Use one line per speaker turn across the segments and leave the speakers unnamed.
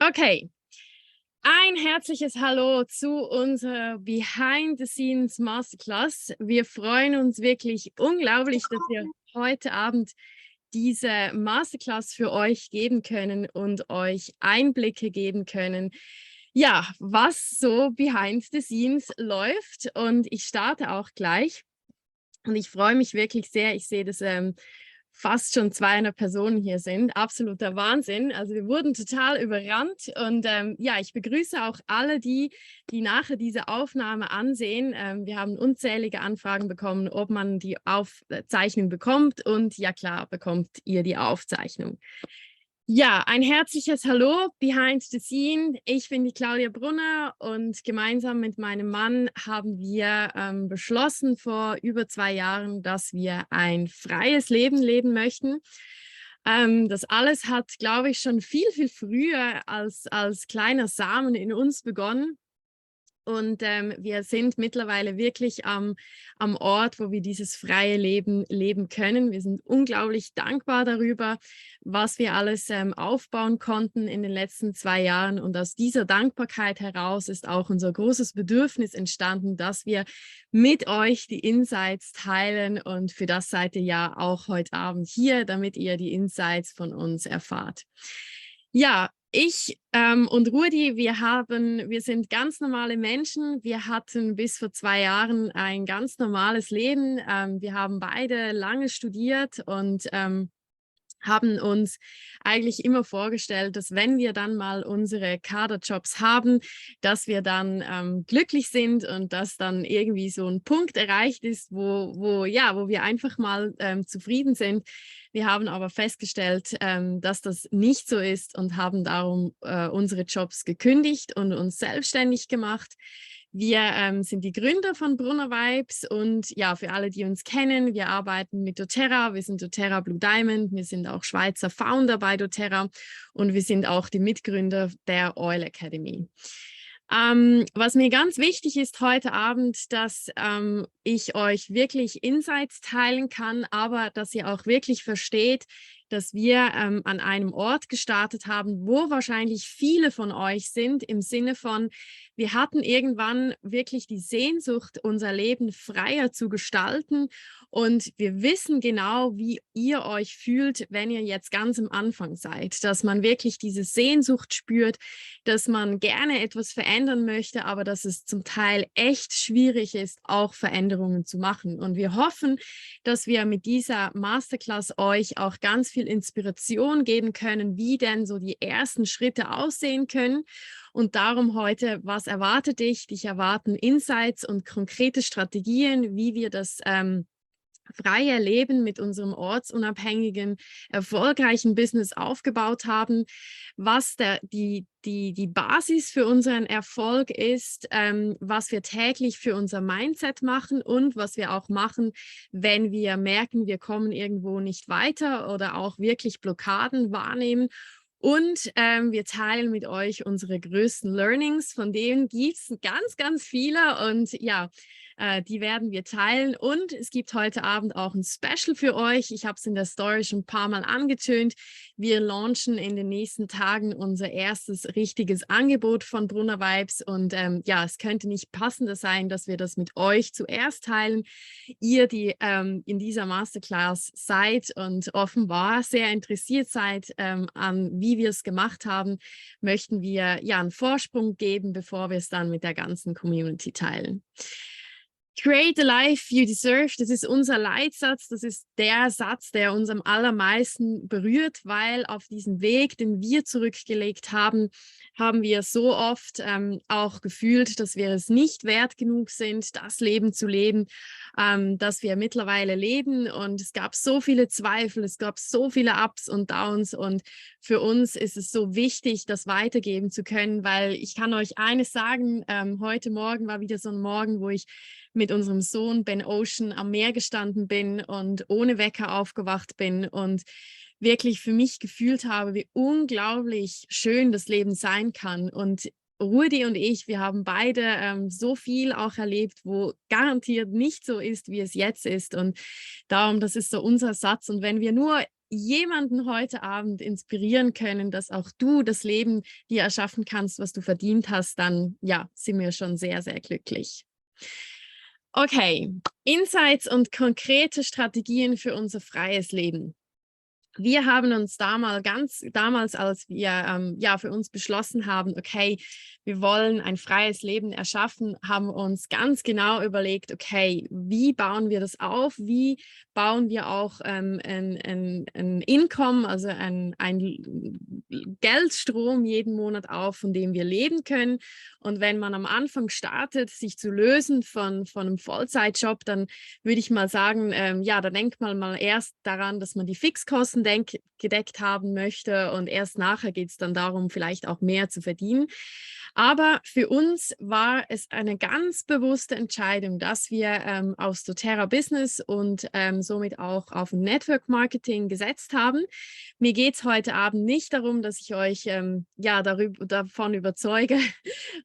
Okay, ein herzliches Hallo zu unserer Behind the Scenes Masterclass. Wir freuen uns wirklich unglaublich, dass wir heute Abend diese Masterclass für euch geben können und euch Einblicke geben können, ja, was so behind the scenes läuft. Und ich starte auch gleich. Und ich freue mich wirklich sehr. Ich sehe, dass fast schon 200 Personen hier sind. Absoluter Wahnsinn. Also wir wurden total überrannt. Und ja, ich begrüße auch alle, die nachher diese Aufnahme ansehen. Wir haben unzählige Anfragen bekommen, ob man die Aufzeichnung bekommt. Und ja klar, bekommt ihr die Aufzeichnung. Ja, ein herzliches Hallo behind the scene. Ich bin die Claudia Brunner und gemeinsam mit meinem Mann haben wir beschlossen vor über 2 Jahren, dass wir ein freies Leben leben möchten. Das alles hat, glaube ich, schon viel, viel früher als kleiner Samen in uns begonnen. Und wir sind mittlerweile wirklich am Ort, wo wir dieses freie Leben leben können. Wir sind unglaublich dankbar darüber, was wir alles aufbauen konnten in den letzten 2 Jahren. Und aus dieser Dankbarkeit heraus ist auch unser großes Bedürfnis entstanden, dass wir mit euch die Insights teilen. Und für das seid ihr ja auch heute Abend hier, damit ihr die Insights von uns erfahrt. Ja, ich und Rudi, wir sind ganz normale Menschen. Wir hatten bis vor 2 Jahren ein ganz normales Leben. Wir haben beide lange studiert und haben uns eigentlich immer vorgestellt, dass wenn wir dann mal unsere Kaderjobs haben, dass wir dann glücklich sind und dass dann irgendwie so ein Punkt erreicht ist, wo wir einfach mal zufrieden sind. Wir haben aber festgestellt, dass das nicht so ist und haben darum unsere Jobs gekündigt und uns selbstständig gemacht. Wir sind die Gründer von Brunner Vibes und ja, für alle, die uns kennen, wir arbeiten mit doTERRA, wir sind doTERRA Blue Diamond, wir sind auch Schweizer Founder bei doTERRA und wir sind auch die Mitgründer der Oil Academy. Was mir ganz wichtig ist heute Abend, dass ich euch wirklich Insights teilen kann, aber dass ihr auch wirklich versteht, dass wir an einem Ort gestartet haben, wo wahrscheinlich viele von euch sind, im Sinne von, wir hatten irgendwann wirklich die Sehnsucht, unser Leben freier zu gestalten und wir wissen genau, wie ihr euch fühlt, wenn ihr jetzt ganz am Anfang seid, dass man wirklich diese Sehnsucht spürt, dass man gerne etwas verändern möchte, aber dass es zum Teil echt schwierig ist, auch Veränderungen zu machen. Und wir hoffen, dass wir mit dieser Masterclass euch auch ganz viel Inspiration geben können, wie denn so die ersten Schritte aussehen können. Und darum heute, was erwartet dich? Dich erwarten Insights und konkrete Strategien, wie wir das freie Leben mit unserem ortsunabhängigen, erfolgreichen Business aufgebaut haben, was die Basis für unseren Erfolg ist, was wir täglich für unser Mindset machen und was wir auch machen, wenn wir merken, wir kommen irgendwo nicht weiter oder auch wirklich Blockaden wahrnehmen. Und wir teilen mit euch unsere größten Learnings, von denen gibt es ganz, ganz viele und ja, die werden wir teilen und es gibt heute Abend auch ein Special für euch. Ich habe es in der Story schon ein paar Mal angetönt. Wir launchen in den nächsten Tagen unser erstes richtiges Angebot von Brunner Vibes und ja, es könnte nicht passender sein, dass wir das mit euch zuerst teilen. Ihr, die in dieser Masterclass seid und offenbar sehr interessiert seid an, wie wir es gemacht haben, möchten wir ja einen Vorsprung geben, bevor wir es dann mit der ganzen Community teilen. Create the life you deserve, das ist unser Leitsatz, das ist der Satz, der uns am allermeisten berührt, weil auf diesem Weg, den wir zurückgelegt haben, haben wir so oft auch gefühlt, dass wir es nicht wert genug sind, das Leben zu leben, das wir mittlerweile leben. Und es gab so viele Zweifel, es gab so viele Ups und Downs. Und für uns ist es so wichtig, das weitergeben zu können, weil ich kann euch eines sagen, heute Morgen war wieder so ein Morgen, wo ich mit unserem Sohn Ben Ocean am Meer gestanden bin und ohne Wecker aufgewacht bin und wirklich für mich gefühlt habe, wie unglaublich schön das Leben sein kann. Und Rudi und ich, wir haben beide so viel auch erlebt, wo garantiert nicht so ist, wie es jetzt ist. Und darum, das ist so unser Satz. Und wenn wir nur jemanden heute Abend inspirieren können, dass auch du das Leben dir erschaffen kannst, was du verdient hast, dann ja, sind wir schon sehr, sehr glücklich. Okay, Insights und konkrete Strategien für unser freies Leben. Wir haben uns damals, als wir ja für uns beschlossen haben, okay, wir wollen ein freies Leben erschaffen, haben uns ganz genau überlegt, okay, wie bauen wir das auf? Wie bauen wir auch ein Income, also ein Geldstrom jeden Monat auf, von dem wir leben können? Und wenn man am Anfang startet, sich zu lösen von einem Vollzeitjob, dann würde ich mal sagen, ja, da denkt man mal erst daran, dass man die Fixkosten gedeckt haben möchte und erst nachher geht es dann darum, vielleicht auch mehr zu verdienen. Aber für uns war es eine ganz bewusste Entscheidung, dass wir aufs doTERRA Business und somit auch auf Network Marketing gesetzt haben. Mir geht es heute Abend nicht darum, dass ich euch ja, davon überzeuge,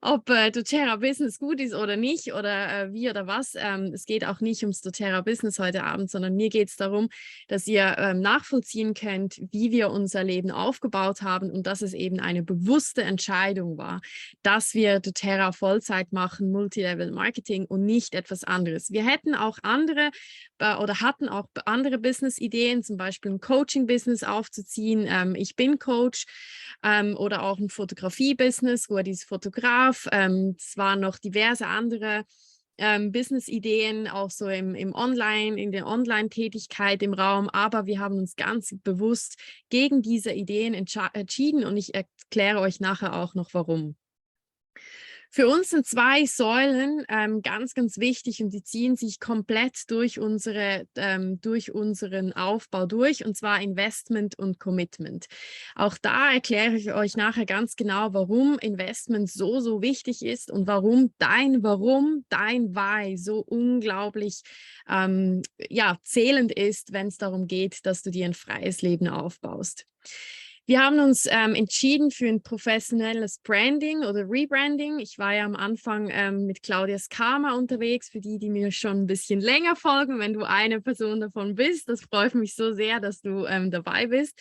ob doTERRA Business gut ist oder nicht oder wie oder was. Es geht auch nicht ums doTERRA Business heute Abend, sondern mir geht es darum, dass ihr nachvollziehen könnt, wie wir unser Leben aufgebaut haben und dass es eben eine bewusste Entscheidung war, dass wir doTERRA Vollzeit machen, Multilevel Marketing und nicht etwas anderes. Wir hätten auch andere oder hatten auch andere Business-Ideen, zum Beispiel ein Coaching-Business aufzuziehen. Ich bin Coach oder auch ein Fotografie-Business, wo dieses Fotograf. Es waren noch diverse andere Business-Ideen, auch so in der Online-Tätigkeit im Raum. Aber wir haben uns ganz bewusst gegen diese Ideen entschieden und ich erkläre euch nachher auch noch, warum. Für uns sind zwei Säulen ganz, ganz wichtig und die ziehen sich komplett durch unseren Aufbau durch, und zwar Investment und Commitment. Auch da erkläre ich euch nachher ganz genau, warum Investment so, so wichtig ist und warum dein Why so unglaublich ja, zählend ist, wenn es darum geht, dass du dir ein freies Leben aufbaust. Wir haben uns entschieden für ein professionelles Branding oder Rebranding. Ich war ja am Anfang mit Claudias Karma unterwegs, für die mir schon ein bisschen länger folgen. Wenn du eine Person davon bist, das freut mich so sehr, dass du dabei bist.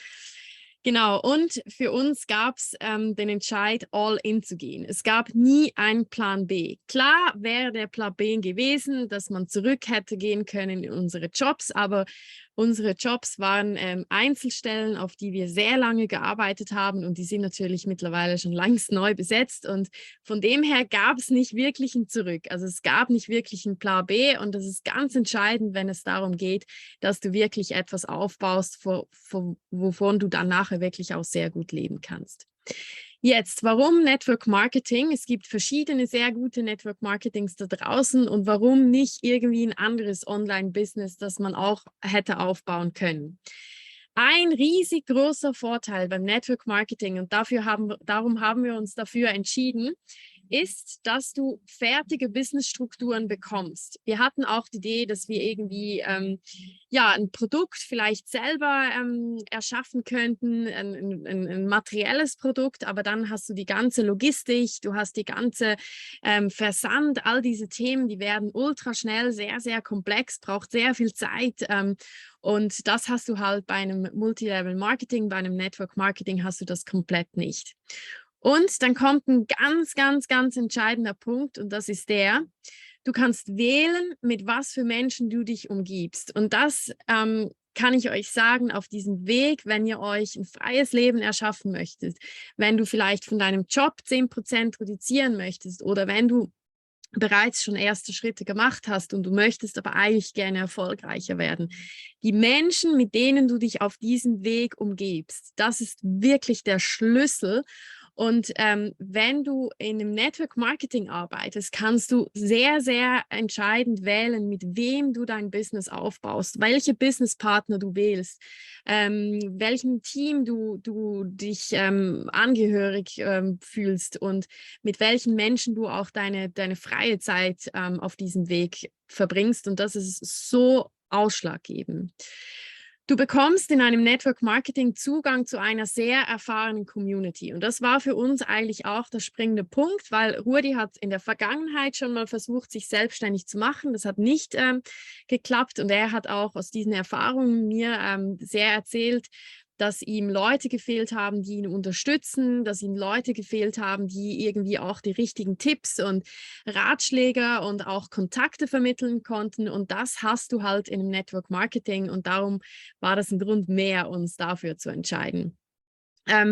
Genau, und für uns gab es den Entscheid, all in zu gehen. Es gab nie einen Plan B. Klar wäre der Plan B gewesen, dass man zurück hätte gehen können in unsere Jobs, aber unsere Jobs waren Einzelstellen, auf die wir sehr lange gearbeitet haben und die sind natürlich mittlerweile schon längst neu besetzt und von dem her gab es nicht wirklich ein Zurück. Also es gab nicht wirklich einen Plan B und das ist ganz entscheidend, wenn es darum geht, dass du wirklich etwas aufbaust, wovon du dann nachher wirklich auch sehr gut leben kannst. Jetzt, warum Network Marketing? Es gibt verschiedene sehr gute Network Marketings da draußen und warum nicht irgendwie ein anderes Online-Business, das man auch hätte aufbauen können? Ein riesig großer Vorteil beim Network Marketing und darum haben wir uns dafür entschieden, ist, dass du fertige Businessstrukturen bekommst. Wir hatten auch die Idee, dass wir irgendwie ja, ein Produkt vielleicht selber erschaffen könnten, ein materielles Produkt, aber dann hast du die ganze Logistik, du hast die ganze Versand, all diese Themen, die werden ultra schnell, sehr, sehr komplex, braucht sehr viel Zeit. Und das hast du halt bei einem Multilevel-Marketing, bei einem Network-Marketing hast du das komplett nicht. Und dann kommt ein ganz, ganz, ganz entscheidender Punkt und das ist du kannst wählen, mit was für Menschen du dich umgibst. Und das kann ich euch sagen, auf diesem Weg, wenn ihr euch ein freies Leben erschaffen möchtet, wenn du vielleicht von deinem Job 10% reduzieren möchtest oder wenn du bereits schon erste Schritte gemacht hast und du möchtest aber eigentlich gerne erfolgreicher werden. Die Menschen, mit denen du dich auf diesem Weg umgibst, das ist wirklich der Schlüssel. Und wenn du in einem Network Marketing arbeitest, kannst du sehr, sehr entscheidend wählen, mit wem du dein Business aufbaust, welche Businesspartner du wählst, welchem Team du dich angehörig fühlst und mit welchen Menschen du auch deine freie Zeit auf diesem Weg verbringst. Und das ist so ausschlaggebend. Du bekommst in einem Network Marketing Zugang zu einer sehr erfahrenen Community. Und das war für uns eigentlich auch der springende Punkt, weil Rudi hat in der Vergangenheit schon mal versucht, sich selbstständig zu machen. Das hat nicht geklappt und er hat auch aus diesen Erfahrungen mir sehr erzählt, dass ihm Leute gefehlt haben, die ihn unterstützen, dass ihm Leute gefehlt haben, die irgendwie auch die richtigen Tipps und Ratschläge und auch Kontakte vermitteln konnten. Und das hast du halt in einem Network Marketing und darum war das ein Grund mehr, uns dafür zu entscheiden.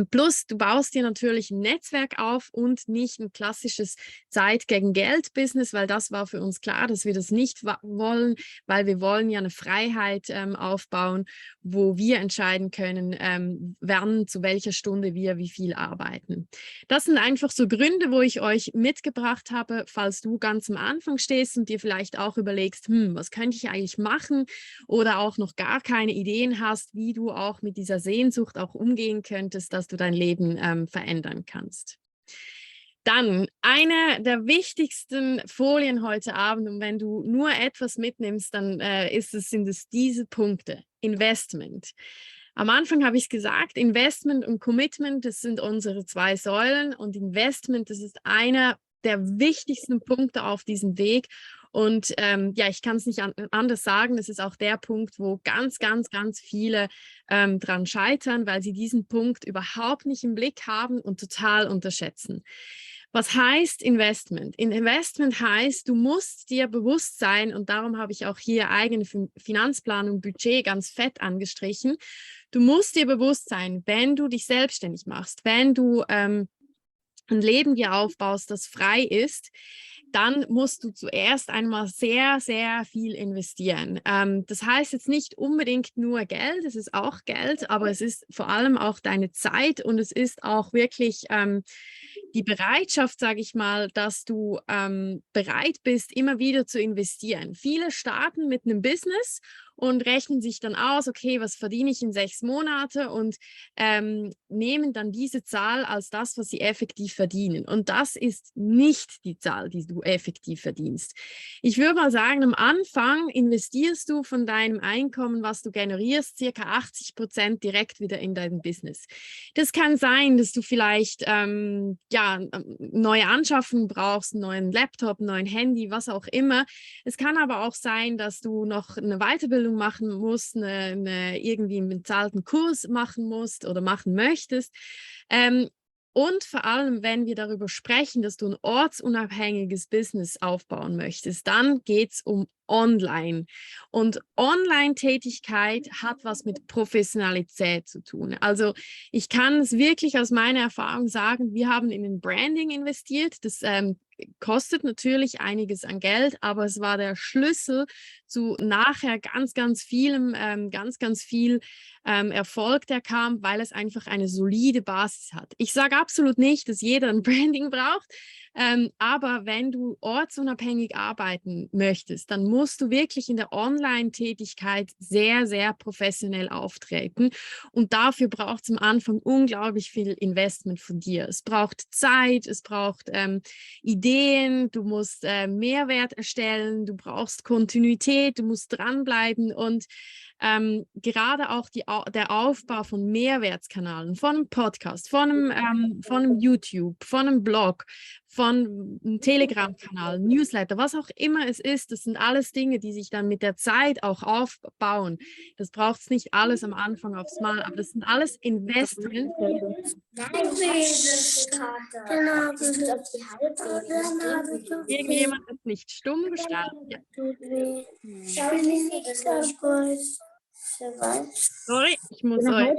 Plus, du baust dir natürlich ein Netzwerk auf und nicht ein klassisches Zeit gegen Geld-Business, weil das war für uns klar, dass wir das nicht wollen, weil wir wollen ja eine Freiheit aufbauen, wo wir entscheiden können, wann, zu welcher Stunde wir wie viel arbeiten. Das sind einfach so Gründe, wo ich euch mitgebracht habe, falls du ganz am Anfang stehst und dir vielleicht auch überlegst, was könnte ich eigentlich machen oder auch noch gar keine Ideen hast, wie du auch mit dieser Sehnsucht auch umgehen könntest, dass du dein Leben verändern kannst. Dann eine der wichtigsten Folien heute Abend und wenn du nur etwas mitnimmst, dann sind es diese Punkte. Investment. Am Anfang habe ich es gesagt, Investment und Commitment, das sind unsere zwei Säulen und Investment, das ist einer der wichtigsten Punkte auf diesem Weg. Und ja, ich kann es nicht anders sagen, das ist auch der Punkt, wo ganz, ganz, ganz viele dran scheitern, weil sie diesen Punkt überhaupt nicht im Blick haben und total unterschätzen. Was heißt Investment? Investment heißt, du musst dir bewusst sein, und darum habe ich auch hier eigene Finanzplanung, Budget ganz fett angestrichen. Du musst dir bewusst sein, wenn du dich selbstständig machst, wenn du ein Leben dir aufbaust, das frei ist, dann musst du zuerst einmal sehr, sehr viel investieren. Das heißt jetzt nicht unbedingt nur Geld, es ist auch Geld, aber es ist vor allem auch deine Zeit und es ist auch wirklich die Bereitschaft, sage ich mal, dass du bereit bist, immer wieder zu investieren. Viele starten mit einem Business und rechnen sich dann aus, okay, was verdiene ich in 6 Monate und nehmen dann diese Zahl als das, was sie effektiv verdienen. Und das ist nicht die Zahl, die du effektiv verdienst. Ich würde mal sagen, am Anfang investierst du von deinem Einkommen, was du generierst, circa 80% direkt wieder in dein Business. Das kann sein, dass du vielleicht neue Anschaffungen brauchst, einen neuen Laptop, einen neuen Handy, was auch immer. Es kann aber auch sein, dass du noch eine Weiterbildung machen musst, irgendwie einen bezahlten Kurs machen musst oder machen möchtest. Und vor allem, wenn wir darüber sprechen, dass du ein ortsunabhängiges Business aufbauen möchtest, dann geht es um Online. Und Online-Tätigkeit hat was mit Professionalität zu tun. Also ich kann es wirklich aus meiner Erfahrung sagen, wir haben in ein Branding investiert. Das kostet natürlich einiges an Geld, aber es war der Schlüssel zu nachher ganz, ganz vielem, ganz, ganz viel Erfolg, der kam, weil es einfach eine solide Basis hat. Ich sage absolut nicht, dass jeder ein Branding braucht, aber wenn du ortsunabhängig arbeiten möchtest, dann musst du wirklich in der Online-Tätigkeit sehr, sehr professionell auftreten. Und dafür braucht es am Anfang unglaublich viel Investment von dir. Es braucht Zeit, es braucht Ideen, du musst Mehrwert erstellen, du brauchst Kontinuität, du musst dranbleiben und gerade auch der Aufbau von Mehrwertskanalen, von einem Podcast, von einem YouTube, von einem Blog, von einem Telegram-Kanal, Newsletter, was auch immer es ist, das sind alles Dinge, die sich dann mit der Zeit auch aufbauen. Das braucht es nicht alles am Anfang aufs Mal, aber das sind alles Investments. Irgendjemand ist nicht stumm gestartet. Ja. Sorry, ich muss euch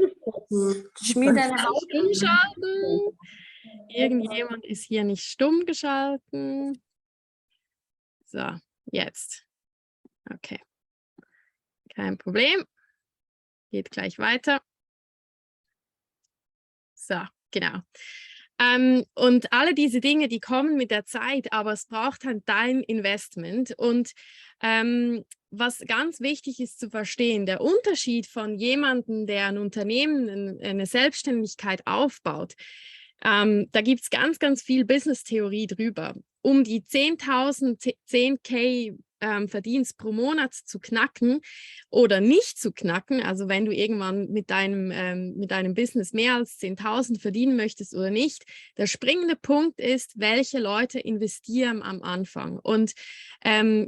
umschalten. Irgendjemand ist hier nicht stumm geschalten. So, jetzt. Okay. Kein Problem. Geht gleich weiter. So, genau. Und alle diese Dinge, die kommen mit der Zeit, aber es braucht halt dein Investment. Und was ganz wichtig ist zu verstehen, der Unterschied von jemandem, der ein Unternehmen, eine Selbstständigkeit aufbaut, da gibt es ganz, ganz viel Business-Theorie drüber. Um die 10.000, 10K verdienst pro Monat zu knacken oder nicht zu knacken, also wenn du irgendwann mit deinem Business mehr als 10.000 verdienen möchtest oder nicht, der springende Punkt ist, welche Leute investieren am Anfang. Und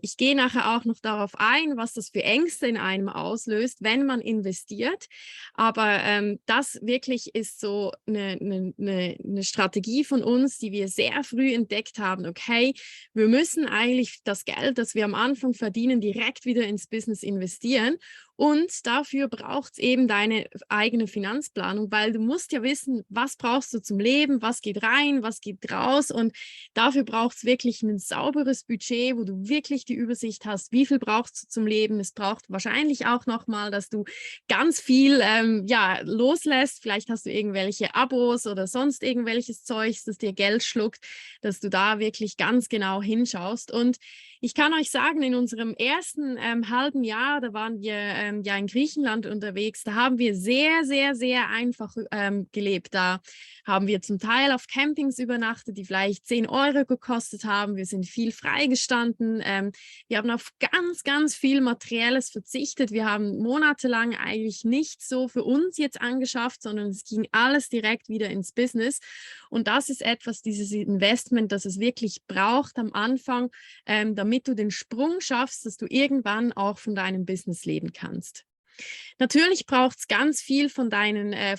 ich gehe nachher auch noch darauf ein, was das für Ängste in einem auslöst, wenn man investiert. Aber das wirklich ist so eine Strategie von uns, die wir sehr früh entdeckt haben. Okay, wir müssen eigentlich das Geld, das wir am Anfang verdienen, direkt wieder ins Business investieren. Und dafür braucht es eben deine eigene Finanzplanung, weil du musst ja wissen, was brauchst du zum Leben, was geht rein, was geht raus. Und dafür braucht es wirklich ein sauberes Budget, wo du wirklich die Übersicht hast, wie viel brauchst du zum Leben. Es braucht wahrscheinlich auch nochmal, dass du ganz viel loslässt. Vielleicht hast du irgendwelche Abos oder sonst irgendwelches Zeugs, das dir Geld schluckt, dass du da wirklich ganz genau hinschaust. Und ich kann euch sagen, in unserem ersten halben Jahr, da waren wir in Griechenland unterwegs, da haben wir sehr, sehr, sehr einfach gelebt. Da haben wir zum Teil auf Campings übernachtet, die vielleicht 10 Euro gekostet haben. Wir sind viel freigestanden. Wir haben auf ganz, ganz viel Materielles verzichtet. Wir haben monatelang eigentlich nichts so für uns jetzt angeschafft, sondern es ging alles direkt wieder ins Business. Und das ist etwas, dieses Investment, das es wirklich braucht am Anfang, damit du den Sprung schaffst, dass du irgendwann auch von deinem Business leben kannst. Natürlich braucht es ganz viel von deiner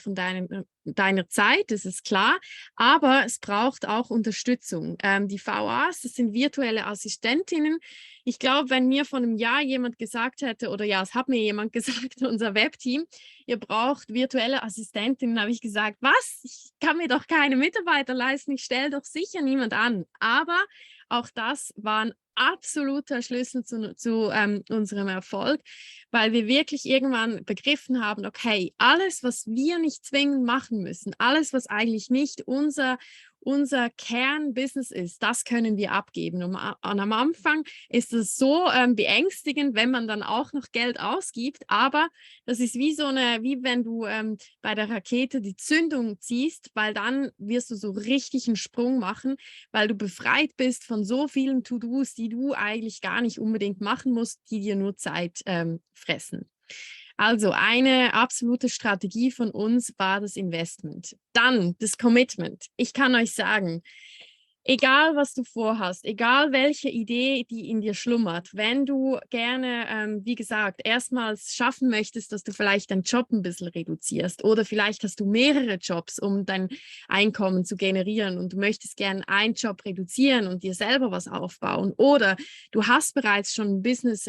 Zeit, das ist klar, aber es braucht auch Unterstützung. Die VAs, das sind virtuelle Assistentinnen. Ich glaube, wenn mir vor einem Jahr jemand gesagt hätte, oder ja, es hat mir jemand gesagt, unser Webteam, ihr braucht virtuelle Assistentinnen, habe ich gesagt, was? Ich kann mir doch keine Mitarbeiter leisten, ich stelle doch sicher niemand an. Aber auch das war ein absoluter Schlüssel zu unserem Erfolg, weil wir wirklich irgendwann begriffen haben, okay, alles, was wir nicht zwingend machen müssen, alles, was eigentlich nicht unser Kernbusiness ist, das können wir abgeben. Und am Anfang ist es so beängstigend, wenn man dann auch noch Geld ausgibt, aber das ist wie wie wenn du bei der Rakete die Zündung ziehst, weil dann wirst du so richtig einen Sprung machen, weil du befreit bist von so vielen To-Dos, die du eigentlich gar nicht unbedingt machen musst, die dir nur Zeit fressen. Also eine absolute Strategie von uns war das Investment. Dann das Commitment. Ich kann euch sagen, egal was du vorhast, egal welche Idee, die in dir schlummert, wenn du gerne, wie gesagt, erstmals schaffen möchtest, dass du vielleicht deinen Job ein bisschen reduzierst oder vielleicht hast du mehrere Jobs, um dein Einkommen zu generieren und du möchtest gerne einen Job reduzieren und dir selber was aufbauen oder du hast bereits schon ein Business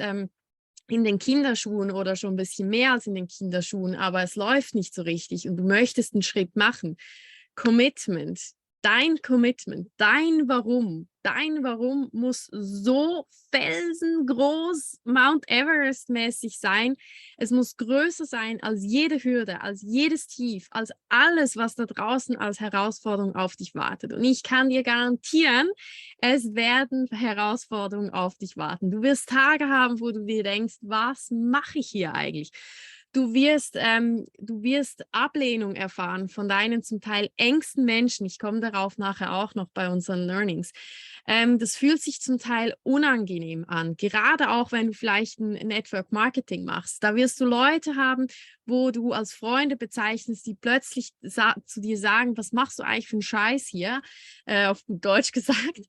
in den Kinderschuhen oder schon ein bisschen mehr als in den Kinderschuhen, aber es läuft nicht so richtig und du möchtest einen Schritt machen. Commitment, dein dein Warum muss so felsengroß, Mount Everest-mäßig sein. Es muss größer sein als jede Hürde, als jedes Tief, als alles, was da draußen als Herausforderung auf dich wartet. Und ich kann dir garantieren, es werden Herausforderungen auf dich warten. Du wirst Tage haben, wo du dir denkst, was mache ich hier eigentlich? Du wirst Ablehnung erfahren von deinen zum Teil engsten Menschen. Ich komme darauf nachher auch noch bei unseren Learnings. Das fühlt sich zum Teil unangenehm an, gerade auch wenn du vielleicht ein Network Marketing machst. Da wirst du Leute haben, wo du als Freunde bezeichnest, die plötzlich zu dir sagen, was machst du eigentlich für einen Scheiß hier, auf gut Deutsch gesagt.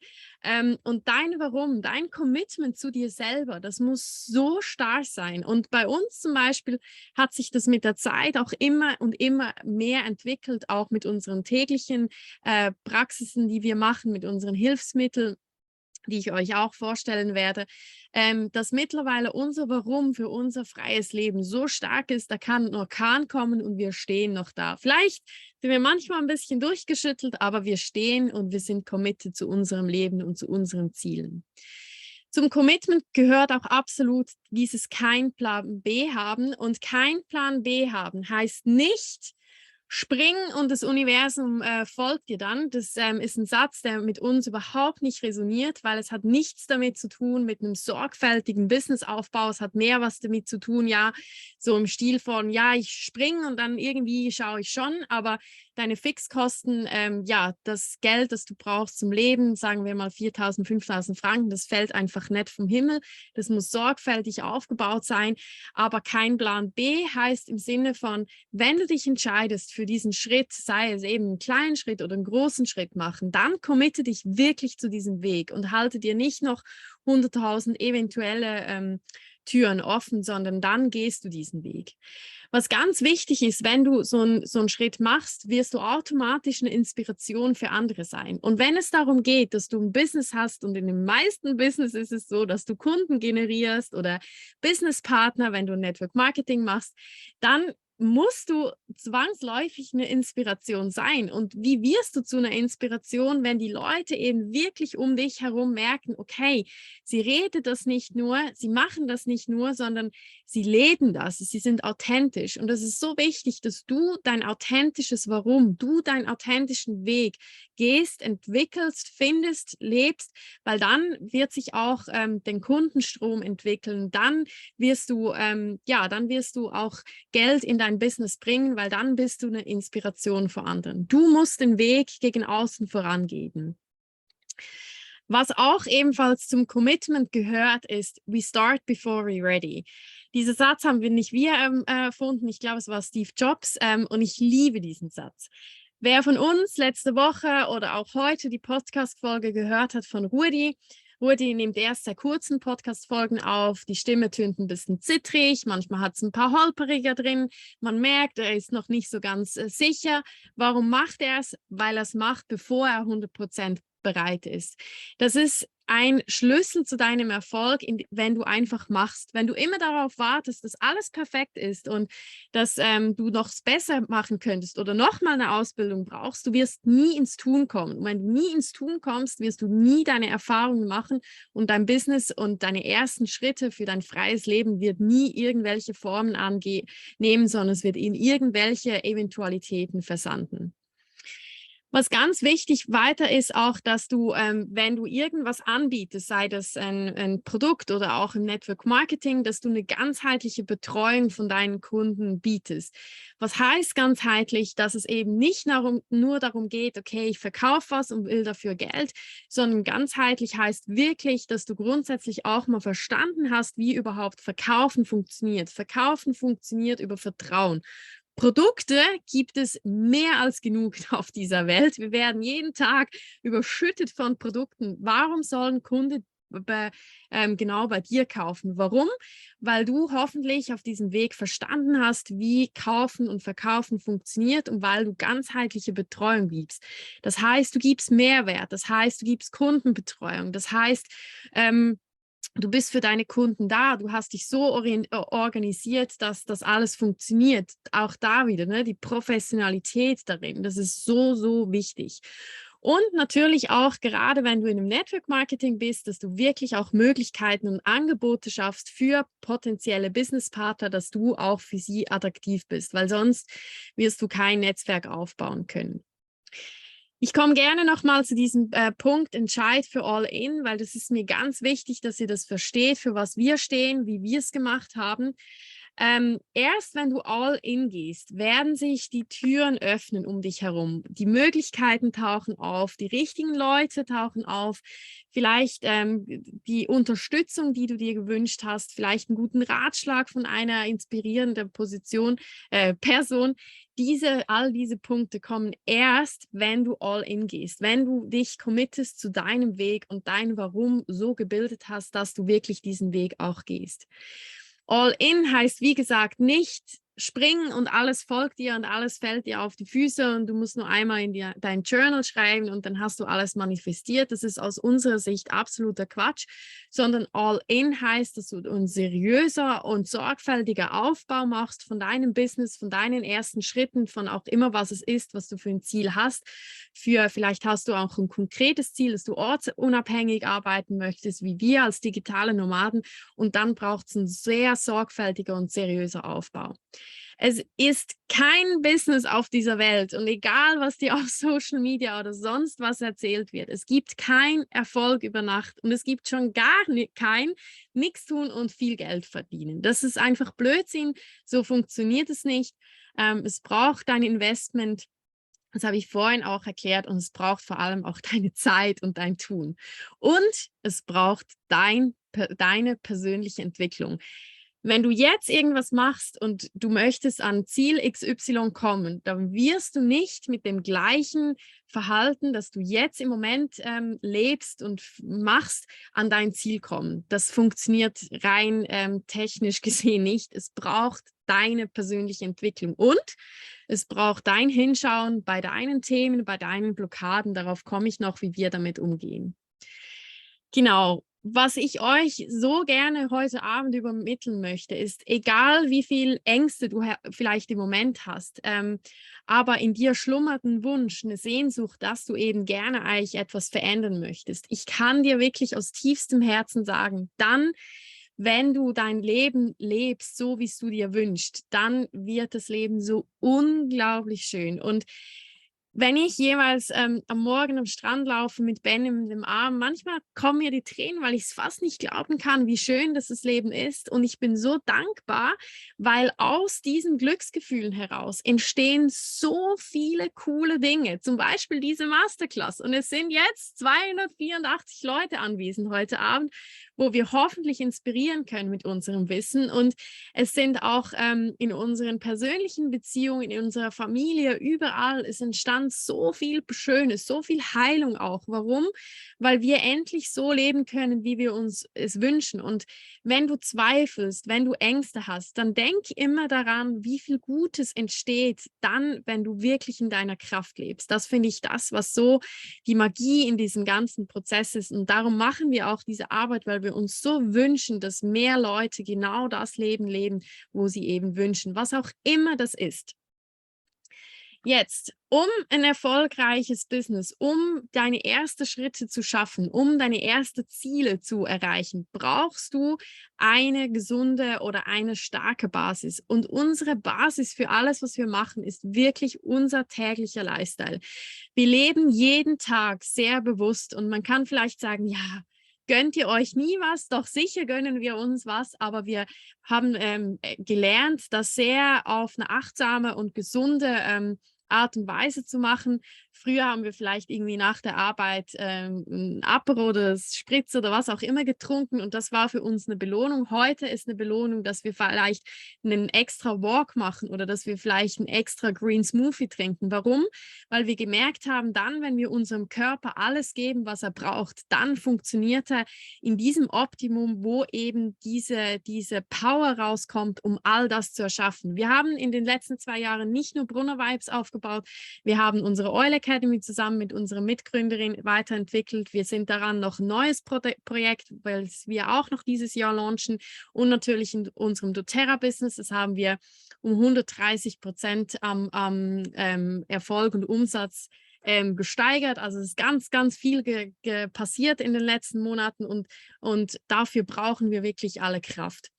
Und dein Commitment zu dir selber, das muss so stark sein. Und bei uns zum Beispiel hat sich das mit der Zeit auch immer und immer mehr entwickelt, auch mit unseren täglichen Praxisen, die wir machen, mit unseren Hilfsmitteln, die ich euch auch vorstellen werde, dass mittlerweile unser Warum für unser freies Leben so stark ist, da kann ein Orkan kommen und wir stehen noch da. Vielleicht sind wir manchmal ein bisschen durchgeschüttelt, aber wir stehen und wir sind committed zu unserem Leben und zu unseren Zielen. Zum Commitment gehört auch absolut dieses kein Plan B haben. Und kein Plan B haben heißt nicht, springen und das Universum folgt dir dann. Das ist ein Satz, der mit uns überhaupt nicht resoniert, weil es hat nichts damit zu tun mit einem sorgfältigen Businessaufbau. Es hat mehr was damit zu tun, ja, so im Stil von, ja, ich springe und dann irgendwie schaue ich schon. Aber deine Fixkosten, das Geld, das du brauchst zum Leben, sagen wir mal 4.000, 5.000 Franken, das fällt einfach nicht vom Himmel. Das muss sorgfältig aufgebaut sein. Aber kein Plan B heißt im Sinne von, wenn du dich entscheidest für diesen Schritt, sei es eben einen kleinen Schritt oder einen großen Schritt machen, dann committe dich wirklich zu diesem Weg und halte dir nicht noch 100.000 eventuelle Türen offen, sondern dann gehst du diesen Weg. Was ganz wichtig ist, wenn du so einen Schritt machst, wirst du automatisch eine Inspiration für andere sein. Und wenn es darum geht, dass du ein Business hast, und in den meisten Business ist es so, dass du Kunden generierst oder Businesspartner, wenn du Network Marketing machst, dann musst du zwangsläufig eine Inspiration sein. Und wie wirst du zu einer Inspiration, wenn die Leute eben wirklich um dich herum merken, okay, sie reden das nicht nur, sie machen das nicht nur, sondern sie leben das, sie sind authentisch. Und das ist so wichtig, dass du dein authentisches Warum, du deinen authentischen Weg gehst, entwickelst, findest, lebst, weil dann wird sich auch den Kundenstrom entwickeln, dann wirst du auch Geld in dein Business bringen, weil dann bist du eine Inspiration für anderen. Du musst den Weg gegen außen vorangehen. Was auch ebenfalls zum Commitment gehört, ist, we start before we're ready. Dieser Satz haben wir nicht wir erfunden, ich glaube, es war Steve Jobs und ich liebe diesen Satz. Wer von uns letzte Woche oder auch heute die Podcast-Folge gehört hat von Rudi nimmt erst sehr kurzen Podcast-Folgen auf, die Stimme tönt ein bisschen zittrig, manchmal hat es ein paar Holperiger drin, man merkt, er ist noch nicht so ganz sicher. Warum macht er es? Weil er es macht, bevor er 100% bereit ist. Das ist ein Schlüssel zu deinem Erfolg, wenn du einfach machst. Wenn du immer darauf wartest, dass alles perfekt ist und dass du noch besser machen könntest oder nochmal eine Ausbildung brauchst, du wirst nie ins Tun kommen. Und wenn du nie ins Tun kommst, wirst du nie deine Erfahrungen machen und dein Business und deine ersten Schritte für dein freies Leben wird nie irgendwelche Formen annehmen, sondern es wird in irgendwelche Eventualitäten versanden. Was ganz wichtig weiter ist auch, dass du, wenn du irgendwas anbietest, sei das ein Produkt oder auch im Network Marketing, dass du eine ganzheitliche Betreuung von deinen Kunden bietest. Was heißt ganzheitlich, dass es eben nicht nur darum geht, okay, ich verkaufe was und will dafür Geld, sondern ganzheitlich heißt wirklich, dass du grundsätzlich auch mal verstanden hast, wie überhaupt Verkaufen funktioniert. Verkaufen funktioniert über Vertrauen. Produkte gibt es mehr als genug auf dieser Welt. Wir werden jeden Tag überschüttet von Produkten. Warum sollen Kunden genau bei dir kaufen? Warum? Weil du hoffentlich auf diesem Weg verstanden hast, wie Kaufen und Verkaufen funktioniert und weil du ganzheitliche Betreuung gibst. Das heißt, du gibst Mehrwert. Das heißt, du gibst Kundenbetreuung. Das heißt, du bist für deine Kunden da, du hast dich so organisiert, dass das alles funktioniert. Auch da wieder, ne, die Professionalität darin, das ist so, so wichtig. Und natürlich auch, gerade wenn du in einem Network Marketing bist, dass du wirklich auch Möglichkeiten und Angebote schaffst für potenzielle Businesspartner, dass du auch für sie attraktiv bist, weil sonst wirst du kein Netzwerk aufbauen können. Ich komme gerne nochmal zu diesem Punkt Entscheid für All-In, weil das ist mir ganz wichtig, dass ihr das versteht, für was wir stehen, wie wir es gemacht haben. Erst wenn du All-In gehst, werden sich die Türen öffnen um dich herum. Die Möglichkeiten tauchen auf, die richtigen Leute tauchen auf, vielleicht die Unterstützung, die du dir gewünscht hast, vielleicht einen guten Ratschlag von einer inspirierenden Person. All diese Punkte kommen erst, wenn du all in gehst, wenn du dich committest zu deinem Weg und dein Warum so gebildet hast, dass du wirklich diesen Weg auch gehst. All in heißt, wie gesagt, nicht springen und alles folgt dir und alles fällt dir auf die Füße und du musst nur einmal in dein Journal schreiben und dann hast du alles manifestiert. Das ist aus unserer Sicht absoluter Quatsch, sondern All-in heißt, dass du ein seriöser und sorgfältiger Aufbau machst von deinem Business, von deinen ersten Schritten, von auch immer, was es ist, was du für ein Ziel hast. Vielleicht hast du auch ein konkretes Ziel, dass du ortsunabhängig arbeiten möchtest, wie wir als digitale Nomaden, und dann braucht es ein sehr sorgfältiger und seriöser Aufbau. Es ist kein Business auf dieser Welt und egal, was dir auf Social Media oder sonst was erzählt wird, es gibt keinen Erfolg über Nacht und es gibt schon gar kein nichts tun und viel Geld verdienen. Das ist einfach Blödsinn, so funktioniert es nicht. Es braucht ein Investment. Das habe ich vorhin auch erklärt und es braucht vor allem auch deine Zeit und dein Tun. Und es braucht deine persönliche Entwicklung. Wenn du jetzt irgendwas machst und du möchtest an Ziel XY kommen, dann wirst du nicht mit dem gleichen Verhalten, das du jetzt im Moment lebst und machst, an dein Ziel kommen. Das funktioniert rein technisch gesehen nicht. Es braucht deine persönliche Entwicklung und es braucht dein Hinschauen bei deinen Themen, bei deinen Blockaden. Darauf komme ich noch, wie wir damit umgehen. Genau. Was ich euch so gerne heute Abend übermitteln möchte, ist, egal wie viel Ängste du vielleicht im Moment hast, aber in dir schlummert ein Wunsch, eine Sehnsucht, dass du eben gerne eigentlich etwas verändern möchtest. Ich kann dir wirklich aus tiefstem Herzen sagen, dann, wenn du dein Leben lebst, so wie es du dir wünschst, dann wird das Leben so unglaublich schön. Und wenn ich jeweils am Morgen am Strand laufe mit Ben in dem Arm, manchmal kommen mir die Tränen, weil ich es fast nicht glauben kann, wie schön das Leben ist. Und ich bin so dankbar, weil aus diesen Glücksgefühlen heraus entstehen so viele coole Dinge. Zum Beispiel diese Masterclass. Und es sind jetzt 284 Leute anwesend heute Abend, wo wir hoffentlich inspirieren können mit unserem Wissen. Und es sind auch in unseren persönlichen Beziehungen, in unserer Familie, überall ist entstanden so viel Schönes, so viel Heilung auch. Warum? Weil wir endlich so leben können, wie wir uns es wünschen. Und wenn du zweifelst, wenn du Ängste hast, dann denk immer daran, wie viel Gutes entsteht dann, wenn du wirklich in deiner Kraft lebst. Das finde ich das, was so die Magie in diesem ganzen Prozess ist. Und darum machen wir auch diese Arbeit, weil wir uns so wünschen, dass mehr Leute genau das Leben leben, wo sie eben wünschen, was auch immer das ist. Jetzt, um ein erfolgreiches Business, um deine ersten Schritte zu schaffen, um deine ersten Ziele zu erreichen, brauchst du eine gesunde oder eine starke Basis. Und unsere Basis für alles, was wir machen, ist wirklich unser täglicher Lifestyle. Wir leben jeden Tag sehr bewusst und man kann vielleicht sagen, ja, gönnt ihr euch nie was? Doch sicher gönnen wir uns was, aber wir haben gelernt, das sehr auf eine achtsame und gesunde Art und Weise zu machen. Früher haben wir vielleicht irgendwie nach der Arbeit ein Apero oder Spritz oder was auch immer getrunken und das war für uns eine Belohnung. Heute ist eine Belohnung, dass wir vielleicht einen extra Walk machen oder dass wir vielleicht einen extra Green Smoothie trinken. Warum? Weil wir gemerkt haben, dann, wenn wir unserem Körper alles geben, was er braucht, dann funktioniert er in diesem Optimum, wo eben diese Power rauskommt, um all das zu erschaffen. Wir haben in den letzten 2 Jahren nicht nur Brunner Vibes aufgebaut, wir haben unsere Oil Academy zusammen mit unserer Mitgründerin weiterentwickelt. Wir sind daran noch ein neues Projekt, weil wir auch noch dieses Jahr launchen und natürlich in unserem doTERRA-Business, das haben wir um 130% am Erfolg und Umsatz gesteigert. Also es ist ganz, ganz viel passiert in den letzten Monaten und dafür brauchen wir wirklich alle Kraft.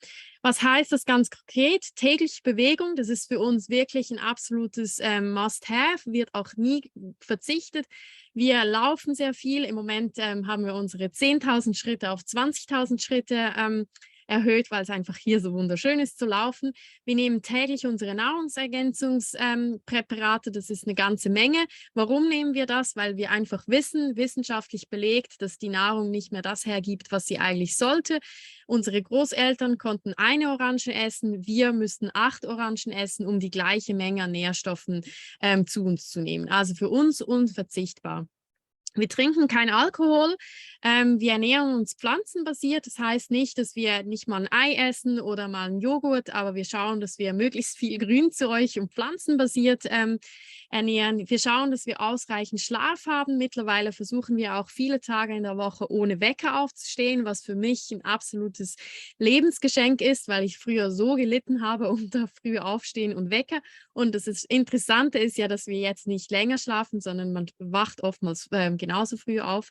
Was heißt das ganz konkret? Tägliche Bewegung, das ist für uns wirklich ein absolutes Must-Have, wird auch nie verzichtet. Wir laufen sehr viel. Im Moment haben wir unsere 10.000 Schritte auf 20.000 Schritte erhöht, weil es einfach hier so wunderschön ist zu laufen. Wir nehmen täglich unsere Nahrungsergänzungspräparate, das ist eine ganze Menge. Warum nehmen wir das? Weil wir einfach wissen, wissenschaftlich belegt, dass die Nahrung nicht mehr das hergibt, was sie eigentlich sollte. Unsere Großeltern konnten eine Orange essen, wir müssten 8 Orangen essen, um die gleiche Menge an Nährstoffen zu uns zu nehmen. Also für uns unverzichtbar. Wir trinken keinen Alkohol, wir ernähren uns pflanzenbasiert. Das heißt nicht, dass wir nicht mal ein Ei essen oder mal einen Joghurt, aber wir schauen, dass wir möglichst viel Grünzeug und pflanzenbasiert ernähren. Wir schauen, dass wir ausreichend Schlaf haben. Mittlerweile versuchen wir auch viele Tage in der Woche ohne Wecker aufzustehen, was für mich ein absolutes Lebensgeschenk ist, weil ich früher so gelitten habe unter früh aufstehen und Wecker. Und das Interessante ist ja, dass wir jetzt nicht länger schlafen, sondern man wacht oftmals genauso früh auf.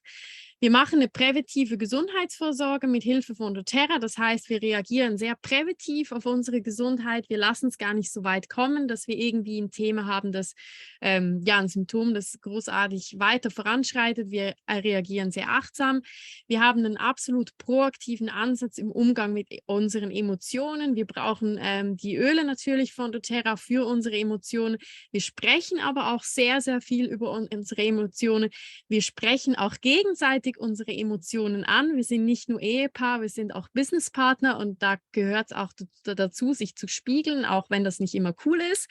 Wir machen eine präventive Gesundheitsvorsorge mit Hilfe von doTERRA. Das heißt, wir reagieren sehr präventiv auf unsere Gesundheit. Wir lassen es gar nicht so weit kommen, dass wir irgendwie ein Thema haben, das ein Symptom, das großartig weiter voranschreitet. Wir reagieren sehr achtsam. Wir haben einen absolut proaktiven Ansatz im Umgang mit unseren Emotionen. Wir brauchen die Öle natürlich von doTERRA für unsere Emotionen. Wir sprechen aber auch sehr, sehr viel über unsere Emotionen. Wir sprechen auch gegenseitig unsere Emotionen an. Wir sind nicht nur Ehepaar, wir sind auch Businesspartner und da gehört es auch dazu, sich zu spiegeln, auch wenn das nicht immer cool ist.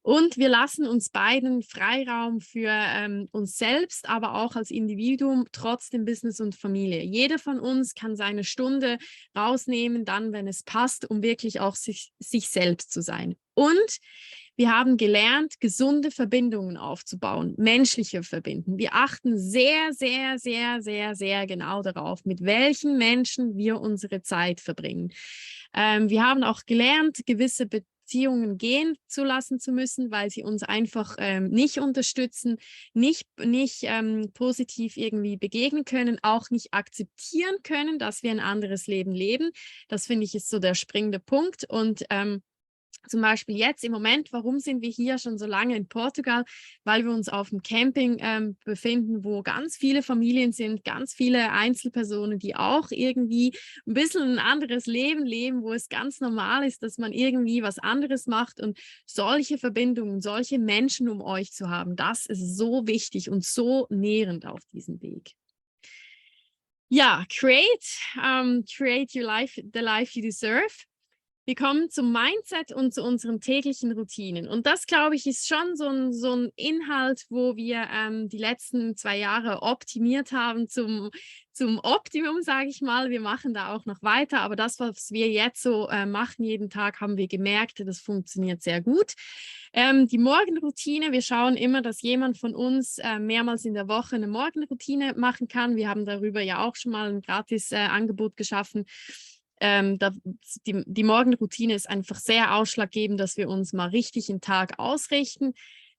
Und wir lassen uns beiden Freiraum für uns selbst, aber auch als Individuum, trotzdem Business und Familie. Jeder von uns kann seine Stunde rausnehmen, dann, wenn es passt, um wirklich auch sich selbst zu sein. Und wir haben gelernt, gesunde Verbindungen aufzubauen, menschliche Verbindungen. Wir achten sehr, sehr, sehr, sehr, sehr genau darauf, mit welchen Menschen wir unsere Zeit verbringen. Wir haben auch gelernt, gewisse Beziehungen gehen zu lassen zu müssen, weil sie uns einfach nicht unterstützen, nicht positiv irgendwie begegnen können, auch nicht akzeptieren können, dass wir ein anderes Leben leben. Das finde ich ist so der springende Punkt. Und zum Beispiel jetzt im Moment, warum sind wir hier schon so lange in Portugal? Weil wir uns auf dem Camping befinden, wo ganz viele Familien sind, ganz viele Einzelpersonen, die auch irgendwie ein bisschen ein anderes Leben leben, wo es ganz normal ist, dass man irgendwie was anderes macht und solche Verbindungen, solche Menschen um euch zu haben, das ist so wichtig und so nährend auf diesem Weg. Ja, create your life, the life you deserve. Wir kommen zum Mindset und zu unseren täglichen Routinen. Und das, glaube ich, ist schon so ein Inhalt, wo wir die letzten 2 Jahre optimiert haben zum Optimum, sage ich mal. Wir machen da auch noch weiter, aber das, was wir jetzt so machen jeden Tag, haben wir gemerkt, das funktioniert sehr gut. Die Morgenroutine, wir schauen immer, dass jemand von uns mehrmals in der Woche eine Morgenroutine machen kann. Wir haben darüber ja auch schon mal ein gratis Angebot geschaffen. Die Morgenroutine ist einfach sehr ausschlaggebend, dass wir uns mal richtig den Tag ausrichten.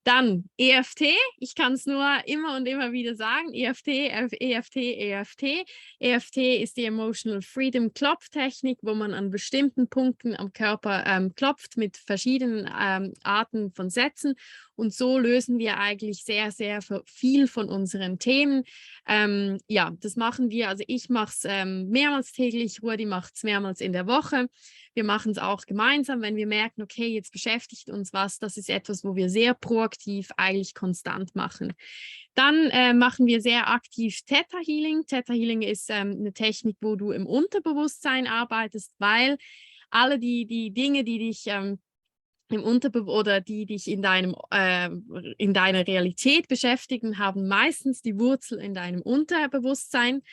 Dann EFT, ich kann es nur immer und immer wieder sagen, EFT, EFT, EFT. EFT ist die Emotional Freedom Klopftechnik, wo man an bestimmten Punkten am Körper klopft mit verschiedenen Arten von Sätzen und so lösen wir eigentlich sehr, sehr viel von unseren Themen. Ja, das machen wir, also ich mache es mehrmals täglich, Rudi macht es mehrmals in der Woche. Wir machen es auch gemeinsam, wenn wir merken, okay, jetzt beschäftigt uns was. Das ist etwas, wo wir sehr proaktiv eigentlich konstant machen. Dann machen wir sehr aktiv Theta Healing. Theta Healing ist eine Technik, wo du im Unterbewusstsein arbeitest, weil alle die Dinge, die dich im oder die dich in deiner Realität beschäftigen, haben meistens die Wurzel in deinem Unterbewusstsein.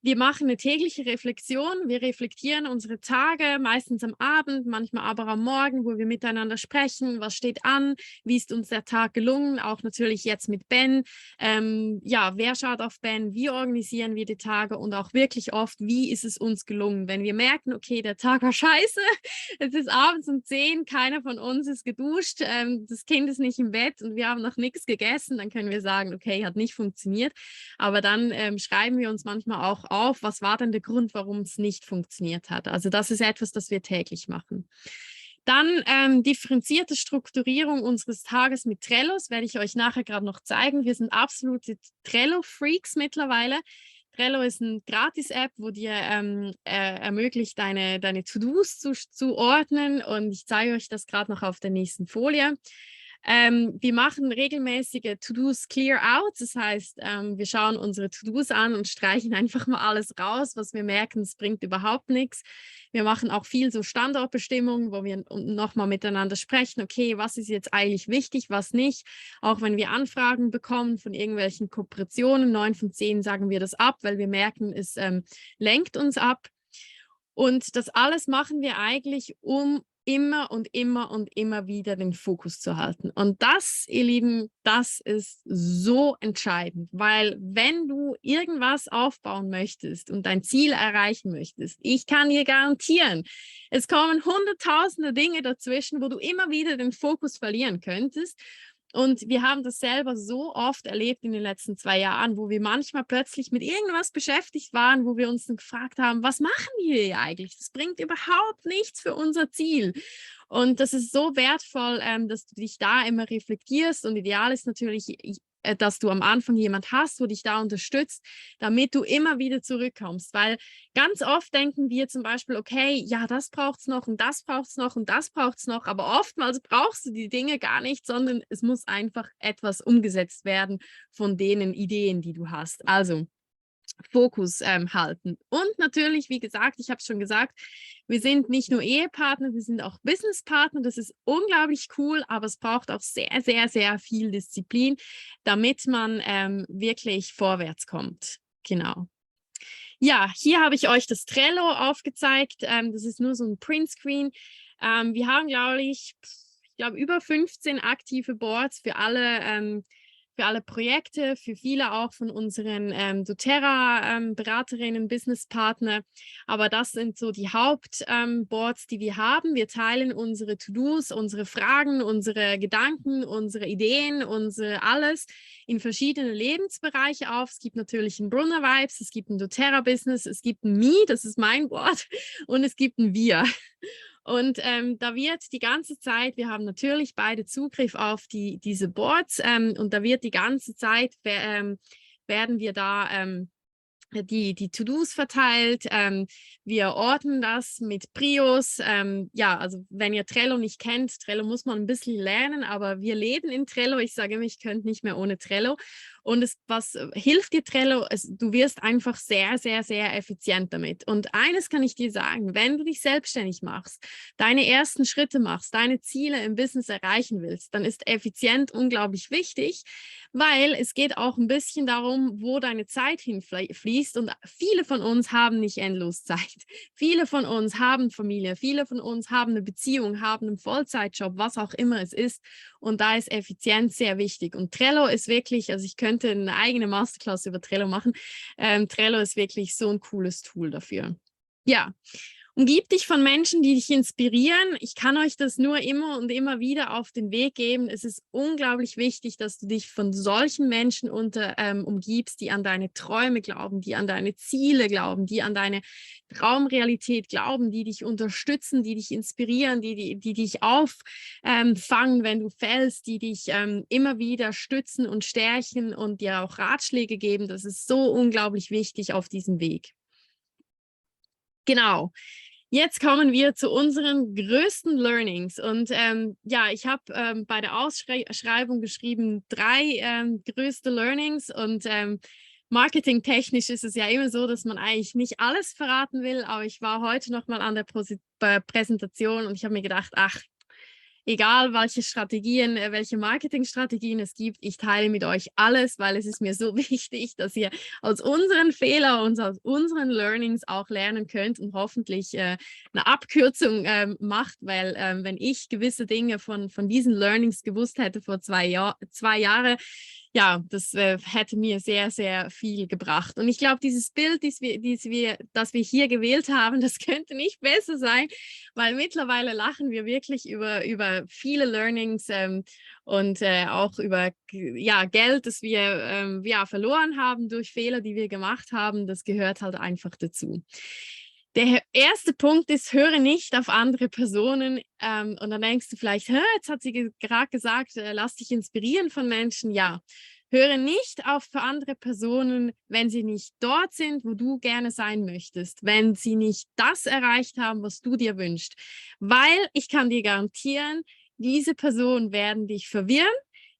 Wir machen eine tägliche Reflexion. Wir reflektieren unsere Tage, meistens am Abend, manchmal aber am Morgen, wo wir miteinander sprechen. Was steht an? Wie ist uns der Tag gelungen? Auch natürlich jetzt mit Ben. Ja, wer schaut auf Ben? Wie organisieren wir die Tage? Und auch wirklich oft, wie ist es uns gelungen? Wenn wir merken, okay, der Tag war scheiße, es ist abends um 10, keiner von uns ist geduscht, das Kind ist nicht im Bett und wir haben noch nichts gegessen, dann können wir sagen, okay, hat nicht funktioniert. Aber dann schreiben wir uns manchmal auch auf, was war denn der Grund, warum es nicht funktioniert hat. Also das ist etwas, das wir täglich machen. Dann differenzierte Strukturierung unseres Tages mit Trellos, werde ich euch nachher gerade noch zeigen. Wir sind absolute Trello-Freaks mittlerweile. Trello ist eine Gratis-App, wo dir ermöglicht, deine To-Dos zu ordnen und ich zeige euch das gerade noch auf der nächsten Folie. Wir machen regelmäßige To-Dos Clear-Out, das heißt, wir schauen unsere To-Dos an und streichen einfach mal alles raus, was wir merken, es bringt überhaupt nichts. Wir machen auch viel so Standortbestimmungen, wo wir nochmal miteinander sprechen, okay, was ist jetzt eigentlich wichtig, was nicht. Auch wenn wir Anfragen bekommen von irgendwelchen Kooperationen, 9 von 10 sagen wir das ab, weil wir merken, es lenkt uns ab. Und das alles machen wir eigentlich, um immer und immer und immer wieder den Fokus zu halten. Und das, ihr Lieben, das ist so entscheidend, weil wenn du irgendwas aufbauen möchtest und dein Ziel erreichen möchtest, ich kann dir garantieren, es kommen hunderttausende Dinge dazwischen, wo du immer wieder den Fokus verlieren könntest. Und wir haben das selber so oft erlebt in den letzten 2 Jahren, wo wir manchmal plötzlich mit irgendwas beschäftigt waren, wo wir uns dann gefragt haben, was machen wir hier eigentlich? Das bringt überhaupt nichts für unser Ziel. Und das ist so wertvoll, dass du dich da immer reflektierst. Und ideal ist natürlich, dass du am Anfang jemand hast, wo dich da unterstützt, damit du immer wieder zurückkommst. Weil ganz oft denken wir zum Beispiel, okay, ja, das braucht es noch und das braucht es noch und das braucht es noch. Aber oftmals brauchst du die Dinge gar nicht, sondern es muss einfach etwas umgesetzt werden von denen Ideen, die du hast. Also Fokus halten. Und natürlich, wie gesagt, ich habe es schon gesagt, wir sind nicht nur Ehepartner, wir sind auch Businesspartner. Das ist unglaublich cool, aber es braucht auch sehr, sehr, sehr viel Disziplin, damit man wirklich vorwärts kommt. Genau. Ja, hier habe ich euch das Trello aufgezeigt. Das ist nur so ein Printscreen. Wir haben, glaube über 15 aktive Boards für alle Projekte, für viele auch von unseren doTERRA-Beraterinnen, Businesspartner. Aber das sind so die Hauptboards, die wir haben. Wir teilen unsere To-Dos, unsere Fragen, unsere Gedanken, unsere Ideen, alles in verschiedene Lebensbereiche auf. Es gibt natürlich ein Brunner-Vibes, es gibt ein doTERRA-Business, es gibt ein Me, das ist mein Board, und es gibt ein Wir. Und da wird die ganze Zeit, wir haben natürlich beide Zugriff auf diese Boards, und da wird die ganze Zeit, werden wir da die To-Dos verteilt. Wir ordnen das mit Prios. Ja, also wenn ihr Trello nicht kennt, Trello muss man ein bisschen lernen, aber wir leben in Trello. Ich sage immer, ich könnte nicht mehr ohne Trello. Und was hilft dir Trello? Du wirst einfach sehr, sehr, sehr effizient damit. Und eines kann ich dir sagen, wenn du dich selbstständig machst, deine ersten Schritte machst, deine Ziele im Business erreichen willst, dann ist effizient unglaublich wichtig, weil es geht auch ein bisschen darum, wo deine Zeit hinfließt. Und viele von uns haben nicht endlos Zeit. Viele von uns haben Familie, viele von uns haben eine Beziehung, haben einen Vollzeitjob, was auch immer es ist. Und da ist Effizienz sehr wichtig. Und Trello ist wirklich, also ich könnte eine eigene Masterclass über Trello machen. Trello ist wirklich so ein cooles Tool dafür. Ja. Umgib dich von Menschen, die dich inspirieren. Ich kann euch das nur immer und immer wieder auf den Weg geben. Es ist unglaublich wichtig, dass du dich von solchen Menschen umgibst, die an deine Träume glauben, die an deine Ziele glauben, die an deine Traumrealität glauben, die dich unterstützen, die dich inspirieren, die dich auffangen, wenn du fällst, die dich immer wieder stützen und stärken und dir auch Ratschläge geben. Das ist so unglaublich wichtig auf diesem Weg. Genau. Jetzt kommen wir zu unseren größten Learnings. Und ja, ich habe bei der Ausschreibung geschrieben 3 größte Learnings. Und marketingtechnisch ist es ja immer so, dass man eigentlich nicht alles verraten will. Aber ich war heute noch mal an der Präsentation und ich habe mir gedacht, ach, egal welche Strategien, welche Marketingstrategien es gibt, ich teile mit euch alles, weil es ist mir so wichtig, dass ihr aus unseren Fehlern und aus unseren Learnings auch lernen könnt und hoffentlich eine Abkürzung macht, weil wenn ich gewisse Dinge von diesen Learnings gewusst hätte vor 2 Jahren, ja, das hätte mir sehr, sehr viel gebracht. Und ich glaube, dieses Bild, das wir hier gewählt haben, das könnte nicht besser sein, weil mittlerweile lachen wir wirklich über viele Learnings und auch über Geld, das wir verloren haben durch Fehler, die wir gemacht haben. Das gehört halt einfach dazu. Der erste Punkt ist, höre nicht auf andere Personen. Und dann denkst du vielleicht, jetzt hat sie gerade gesagt, lass dich inspirieren von Menschen. Ja, höre nicht auf andere Personen, wenn sie nicht dort sind, wo du gerne sein möchtest, wenn sie nicht das erreicht haben, was du dir wünschst. Weil ich kann dir garantieren, diese Personen werden dich verwirren.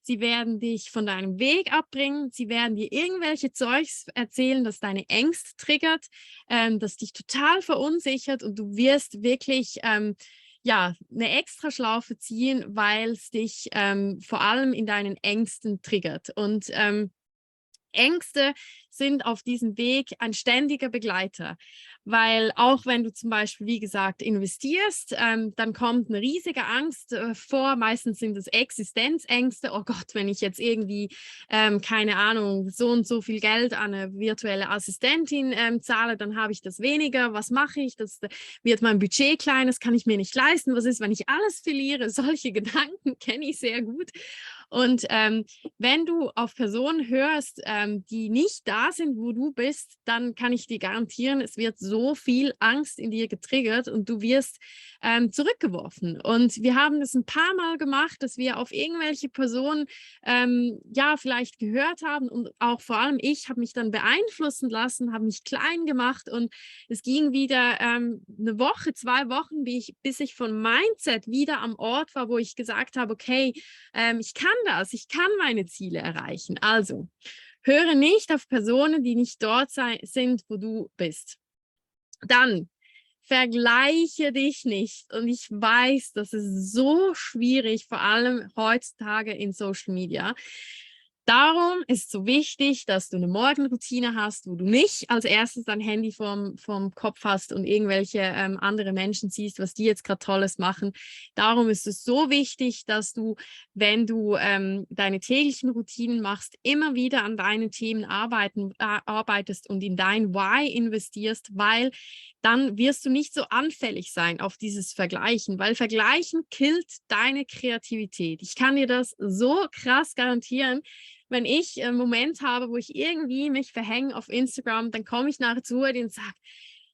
Sie werden dich von deinem Weg abbringen. Sie werden dir irgendwelche Zeugs erzählen, das deine Ängste triggert, das dich total verunsichert und du wirst wirklich eine Extraschlaufe ziehen, weil es dich vor allem in deinen Ängsten triggert. Und Ängste sind auf diesem Weg ein ständiger Begleiter, weil auch wenn du zum Beispiel, wie gesagt, investierst, dann kommt eine riesige Angst vor. Meistens sind es Existenzängste. Oh Gott, wenn ich jetzt irgendwie, keine Ahnung, so und so viel Geld an eine virtuelle Assistentin zahle, dann habe ich das weniger. Was mache ich? Das wird mein Budget klein, das kann ich mir nicht leisten. Was ist, wenn ich alles verliere? Solche Gedanken kenne ich sehr gut. Und wenn du auf Personen hörst, die nicht da sind, wo du bist, dann kann ich dir garantieren, es wird so viel Angst in dir getriggert und du wirst zurückgeworfen. Und wir haben das ein paar Mal gemacht, dass wir auf irgendwelche Personen ja vielleicht gehört haben und auch vor allem ich habe mich dann beeinflussen lassen, habe mich klein gemacht und es ging wieder eine Woche, 2 Wochen, bis ich von Mindset wieder am Ort war, wo ich gesagt habe, okay, ich kann das, ich kann meine Ziele erreichen. Also höre nicht auf Personen, die nicht dort sind, wo du bist. Dann vergleiche dich nicht. Und ich weiß, das ist so schwierig, vor allem heutzutage in Social Media. Darum ist es so wichtig, dass du eine Morgenroutine hast, wo du nicht als erstes dein Handy vom Kopf hast und irgendwelche andere Menschen siehst, was die jetzt gerade Tolles machen. Darum ist es so wichtig, dass du, wenn du deine täglichen Routinen machst, immer wieder an deinen Themen arbeitest und in dein Why investierst, weil dann wirst du nicht so anfällig sein auf dieses Vergleichen, weil Vergleichen killt deine Kreativität. Ich kann dir das so krass garantieren. Wenn ich einen Moment habe, wo ich irgendwie mich verhänge auf Instagram, dann komme ich nachher zu dir und sage,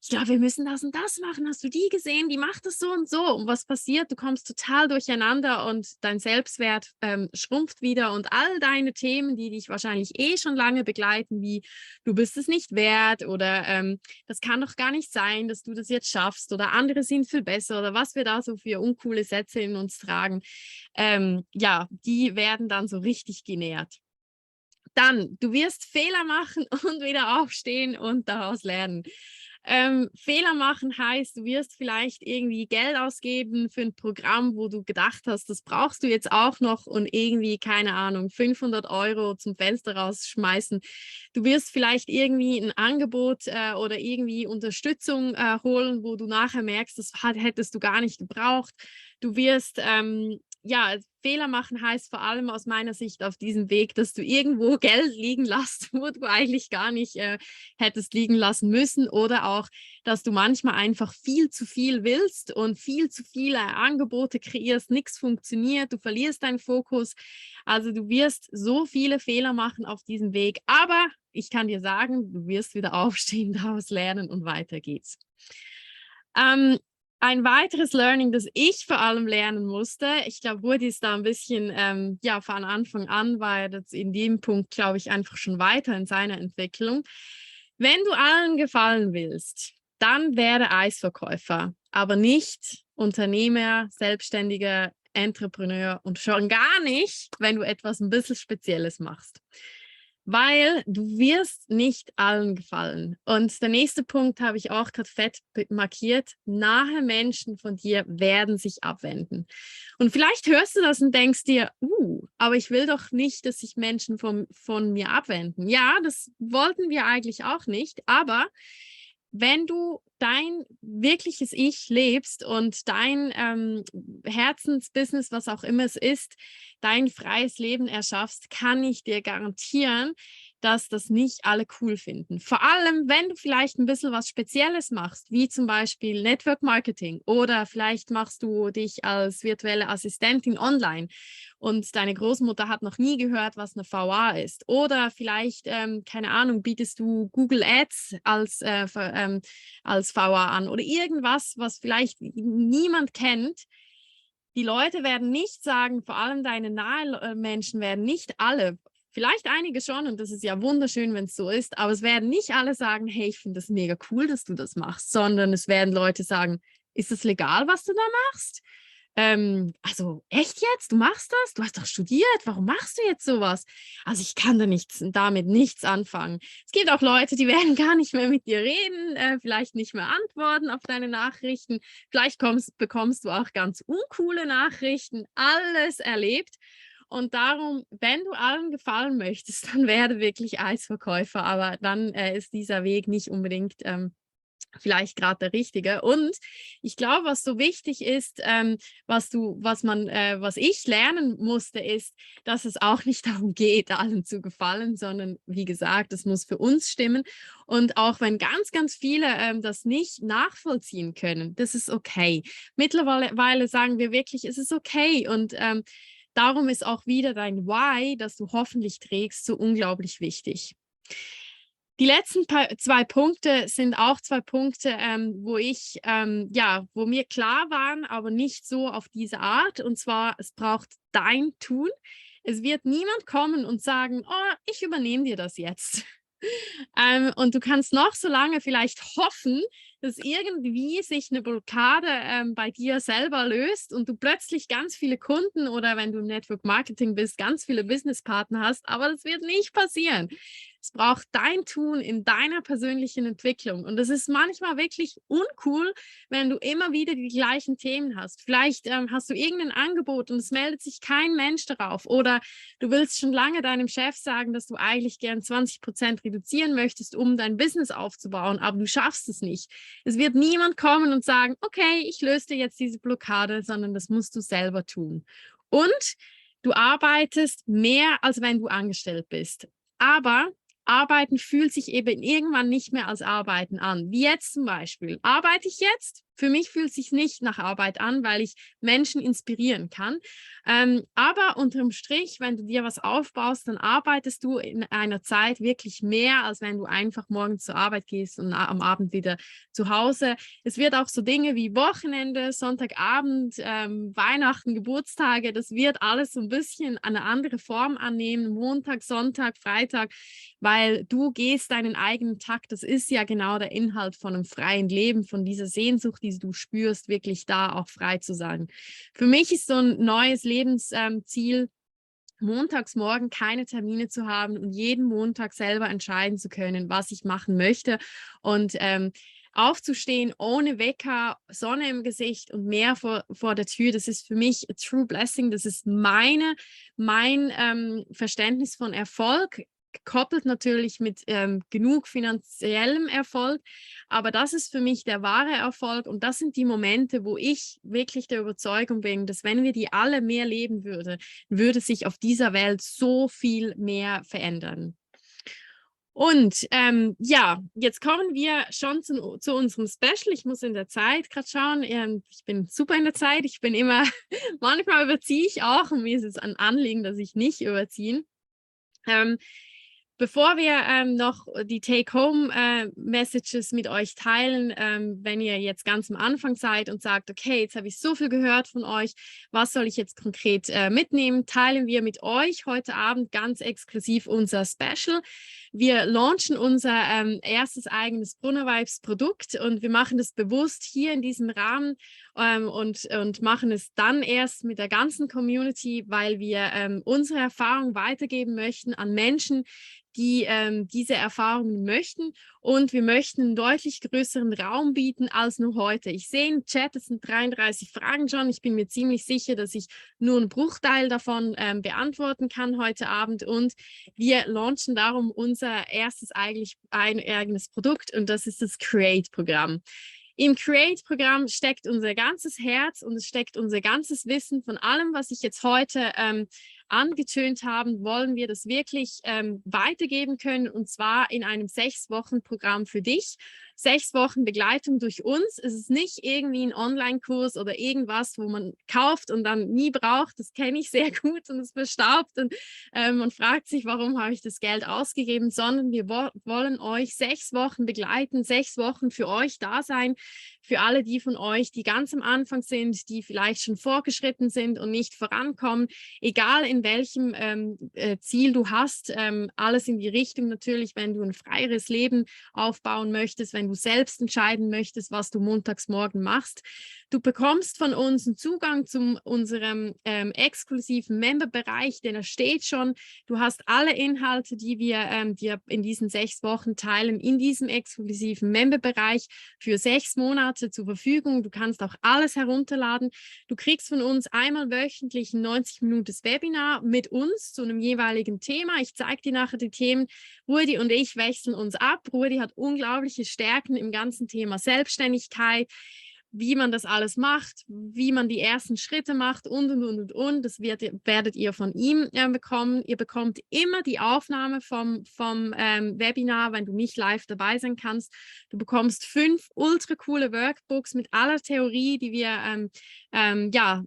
ich glaube, wir müssen das und das machen. Hast du die gesehen? Die macht das so und so. Und was passiert? Du kommst total durcheinander und dein Selbstwert schrumpft wieder und all deine Themen, die dich wahrscheinlich schon lange begleiten, wie du bist es nicht wert oder das kann doch gar nicht sein, dass du das jetzt schaffst oder andere sind viel besser oder was wir da so für uncoole Sätze in uns tragen, ja, die werden dann so richtig genährt. Dann, du wirst Fehler machen und wieder aufstehen und daraus lernen. Fehler machen heißt, du wirst vielleicht irgendwie Geld ausgeben für ein Programm, wo du gedacht hast, das brauchst du jetzt auch noch und irgendwie, keine Ahnung, 500 € zum Fenster rausschmeißen. Du wirst vielleicht irgendwie ein Angebot oder irgendwie Unterstützung holen, wo du nachher merkst, das hättest du gar nicht gebraucht. Du wirst ja, Fehler machen heißt vor allem aus meiner Sicht auf diesem Weg, dass du irgendwo Geld liegen lässt, wo du eigentlich gar nicht hättest liegen lassen müssen oder auch, dass du manchmal einfach viel zu viel willst und viel zu viele Angebote kreierst, nichts funktioniert, du verlierst deinen Fokus. Also du wirst so viele Fehler machen auf diesem Weg, aber ich kann dir sagen, du wirst wieder aufstehen, daraus lernen und weiter geht's. Ein weiteres Learning, das ich vor allem lernen musste, ich glaube, Rudi ist da ein bisschen, ja, von Anfang an war er jetzt in dem Punkt, glaube ich, einfach schon weiter in seiner Entwicklung. Wenn du allen gefallen willst, dann werde Eisverkäufer, aber nicht Unternehmer, Selbstständiger, Entrepreneur und schon gar nicht, wenn du etwas ein bisschen Spezielles machst. Weil du wirst nicht allen gefallen. Und der nächste Punkt habe ich auch gerade fett markiert. Nahe Menschen von dir werden sich abwenden. Und vielleicht hörst du das und denkst dir, aber ich will doch nicht, dass sich Menschen von mir abwenden. Ja, das wollten wir eigentlich auch nicht, aber wenn du dein wirkliches Ich lebst und dein Herzensbusiness, was auch immer es ist, dein freies Leben erschaffst, kann ich dir garantieren, dass das nicht alle cool finden. Vor allem, wenn du vielleicht ein bisschen was Spezielles machst, wie zum Beispiel Network Marketing oder vielleicht machst du dich als virtuelle Assistentin online und deine Großmutter hat noch nie gehört, was eine VA ist. Oder vielleicht, keine Ahnung, bietest du Google Ads als VA an oder irgendwas, was vielleicht niemand kennt. Die Leute werden nicht sagen, vor allem deine nahen Menschen werden nicht alle, vielleicht einige schon und das ist ja wunderschön, wenn es so ist, aber es werden nicht alle sagen, hey, ich finde das mega cool, dass du das machst, sondern es werden Leute sagen, ist das legal, was du da machst? Also echt jetzt? Du machst das? Du hast doch studiert. Warum machst du jetzt sowas? Also ich kann damit nichts anfangen. Es gibt auch Leute, die werden gar nicht mehr mit dir reden, vielleicht nicht mehr antworten auf deine Nachrichten. Vielleicht bekommst du auch ganz uncoole Nachrichten. Alles erlebt. Und darum, wenn du allen gefallen möchtest, dann werde wirklich Eisverkäufer. Aber dann ist dieser Weg nicht unbedingt vielleicht gerade der richtige. Und ich glaube, was so wichtig ist, was ich lernen musste, ist, dass es auch nicht darum geht, allen zu gefallen, sondern wie gesagt, es muss für uns stimmen. Und auch wenn ganz, ganz viele das nicht nachvollziehen können, das ist okay. Mittlerweile sagen wir wirklich, es ist okay. Und darum ist auch wieder dein Why, das du hoffentlich trägst, so unglaublich wichtig. Die letzten zwei Punkte sind auch zwei Punkte, wo mir klar waren, aber nicht so auf diese Art. Und zwar, es braucht dein Tun. Es wird niemand kommen und sagen, oh, ich übernehme dir das jetzt. Und du kannst noch so lange vielleicht hoffen, dass irgendwie sich eine Blockade bei dir selber löst und du plötzlich ganz viele Kunden oder wenn du im Network Marketing bist, ganz viele Businesspartner hast, aber das wird nicht passieren. Es braucht dein Tun in deiner persönlichen Entwicklung und das ist manchmal wirklich uncool, wenn du immer wieder die gleichen Themen hast. Vielleicht hast du irgendein Angebot und es meldet sich kein Mensch darauf oder du willst schon lange deinem Chef sagen, dass du eigentlich gern 20% reduzieren möchtest, um dein Business aufzubauen, aber du schaffst es nicht. Es wird niemand kommen und sagen, okay, ich löse dir jetzt diese Blockade, sondern das musst du selber tun. Und du arbeitest mehr, als wenn du angestellt bist. Aber Arbeiten fühlt sich eben irgendwann nicht mehr als Arbeiten an. Wie jetzt zum Beispiel. Arbeite ich jetzt? Für mich fühlt es sich nicht nach Arbeit an, weil ich Menschen inspirieren kann. Aber unterm Strich, wenn du dir was aufbaust, dann arbeitest du in einer Zeit wirklich mehr, als wenn du einfach morgens zur Arbeit gehst und am Abend wieder zu Hause. Es wird auch so Dinge wie Wochenende, Sonntagabend, Weihnachten, Geburtstage, das wird alles so ein bisschen eine andere Form annehmen. Montag, Sonntag, Freitag, weil du gehst deinen eigenen Takt. Das ist ja genau der Inhalt von einem freien Leben, von dieser Sehnsucht, die du spürst, wirklich da auch frei zu sein. Für mich ist so ein neues Lebensziel, montags morgen keine Termine zu haben und jeden Montag selber entscheiden zu können, was ich machen möchte und aufzustehen ohne Wecker, Sonne im Gesicht und Meer vor der Tür, das ist für mich a true blessing, das ist mein Verständnis von Erfolg, gekoppelt natürlich mit genug finanziellem Erfolg, aber das ist für mich der wahre Erfolg und das sind die Momente, wo ich wirklich der Überzeugung bin, dass wenn wir die alle mehr leben würden, würde sich auf dieser Welt so viel mehr verändern. Und jetzt kommen wir schon zu unserem Special. Ich muss in der Zeit gerade schauen. Ich bin super in der Zeit. Ich bin immer, manchmal überziehe ich auch und mir ist es ein Anliegen, dass ich nicht überziehe. Bevor wir noch die Take-Home-Messages mit euch teilen, wenn ihr jetzt ganz am Anfang seid und sagt, okay, jetzt habe ich so viel gehört von euch, was soll ich jetzt konkret mitnehmen, teilen wir mit euch heute Abend ganz exklusiv unser Special. Wir launchen unser erstes eigenes Brunner Vibes Produkt und wir machen das bewusst hier in diesem Rahmen und machen es dann erst mit der ganzen Community, weil wir unsere Erfahrung weitergeben möchten an Menschen, die diese Erfahrungen möchten und wir möchten einen deutlich größeren Raum bieten als nur heute. Ich sehe im Chat, es sind 33 Fragen schon. Ich bin mir ziemlich sicher, dass ich nur einen Bruchteil davon beantworten kann heute Abend und wir launchen darum unser erstes eigenes Produkt und das ist das Create-Programm. Im Create-Programm steckt unser ganzes Herz und es steckt unser ganzes Wissen von allem, was ich jetzt heute angetönt haben, wollen wir das wirklich weitergeben können und zwar in einem 6-Wochen-Programm für dich. 6 Wochen Begleitung durch uns. Es ist nicht irgendwie ein Online-Kurs oder irgendwas, wo man kauft und dann nie braucht. Das kenne ich sehr gut und es verstaubt und man fragt sich, warum habe ich das Geld ausgegeben, sondern wir wollen euch 6 Wochen begleiten, 6 Wochen für euch da sein, für alle die von euch, die ganz am Anfang sind, die vielleicht schon vorgeschritten sind und nicht vorankommen, egal in welchem Ziel du hast, alles in die Richtung natürlich, wenn du ein freieres Leben aufbauen möchtest, wenn du selbst entscheiden möchtest, was du montags morgen machst. Du bekommst von uns einen Zugang zu unserem exklusiven Member-Bereich, denn er steht schon. Du hast alle Inhalte, die wir dir in diesen 6 Wochen teilen, in diesem exklusiven Member-Bereich für 6 Monate zur Verfügung. Du kannst auch alles herunterladen. Du kriegst von uns einmal wöchentlich ein 90-Minuten Webinar mit uns zu einem jeweiligen Thema. Ich zeige dir nachher die Themen. Rudi und ich wechseln uns ab. Rudi hat unglaubliche Stärken im ganzen Thema Selbstständigkeit. wie man das alles macht, wie man die ersten Schritte macht und. Das werdet ihr von ihm bekommen. Ihr bekommt immer die Aufnahme vom Webinar, wenn du nicht live dabei sein kannst. Du bekommst 5 ultra coole Workbooks mit aller Theorie, die wir,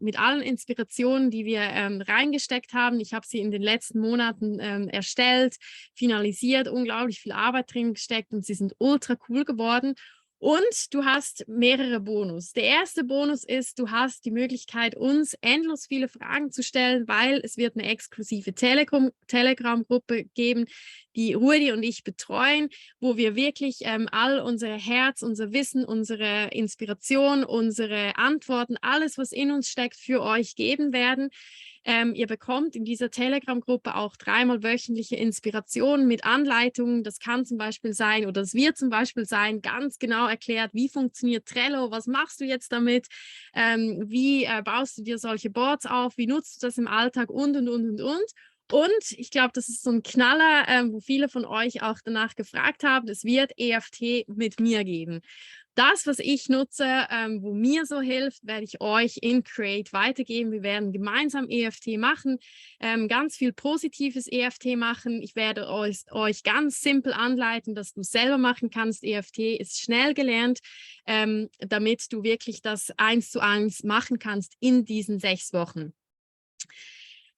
mit allen Inspirationen, die wir reingesteckt haben. Ich habe sie in den letzten Monaten erstellt, finalisiert, unglaublich viel Arbeit drin gesteckt und sie sind ultra cool geworden. Und du hast mehrere Bonus. Der erste Bonus ist, du hast die Möglichkeit, uns endlos viele Fragen zu stellen, weil es wird eine exklusive Telegram-Gruppe geben, die Rudi und ich betreuen, wo wir wirklich all unser Herz, unser Wissen, unsere Inspiration, unsere Antworten, alles, was in uns steckt, für euch geben werden. Ihr bekommt in dieser Telegram-Gruppe auch 3-mal wöchentliche Inspirationen mit Anleitungen. Das kann zum Beispiel sein, oder es wird zum Beispiel sein, ganz genau erklärt, wie funktioniert Trello, was machst du jetzt damit, wie baust du dir solche Boards auf, wie nutzt du das im Alltag und. Und ich glaube, das ist so ein Knaller, wo viele von euch auch danach gefragt haben, es wird EFT mit mir geben. Das, was ich nutze, wo mir so hilft, werde ich euch in Create weitergeben. Wir werden gemeinsam EFT machen, ganz viel positives EFT machen. Ich werde euch ganz simpel anleiten, dass du selber machen kannst. EFT ist schnell gelernt, damit du wirklich das 1:1 machen kannst in diesen 6 Wochen.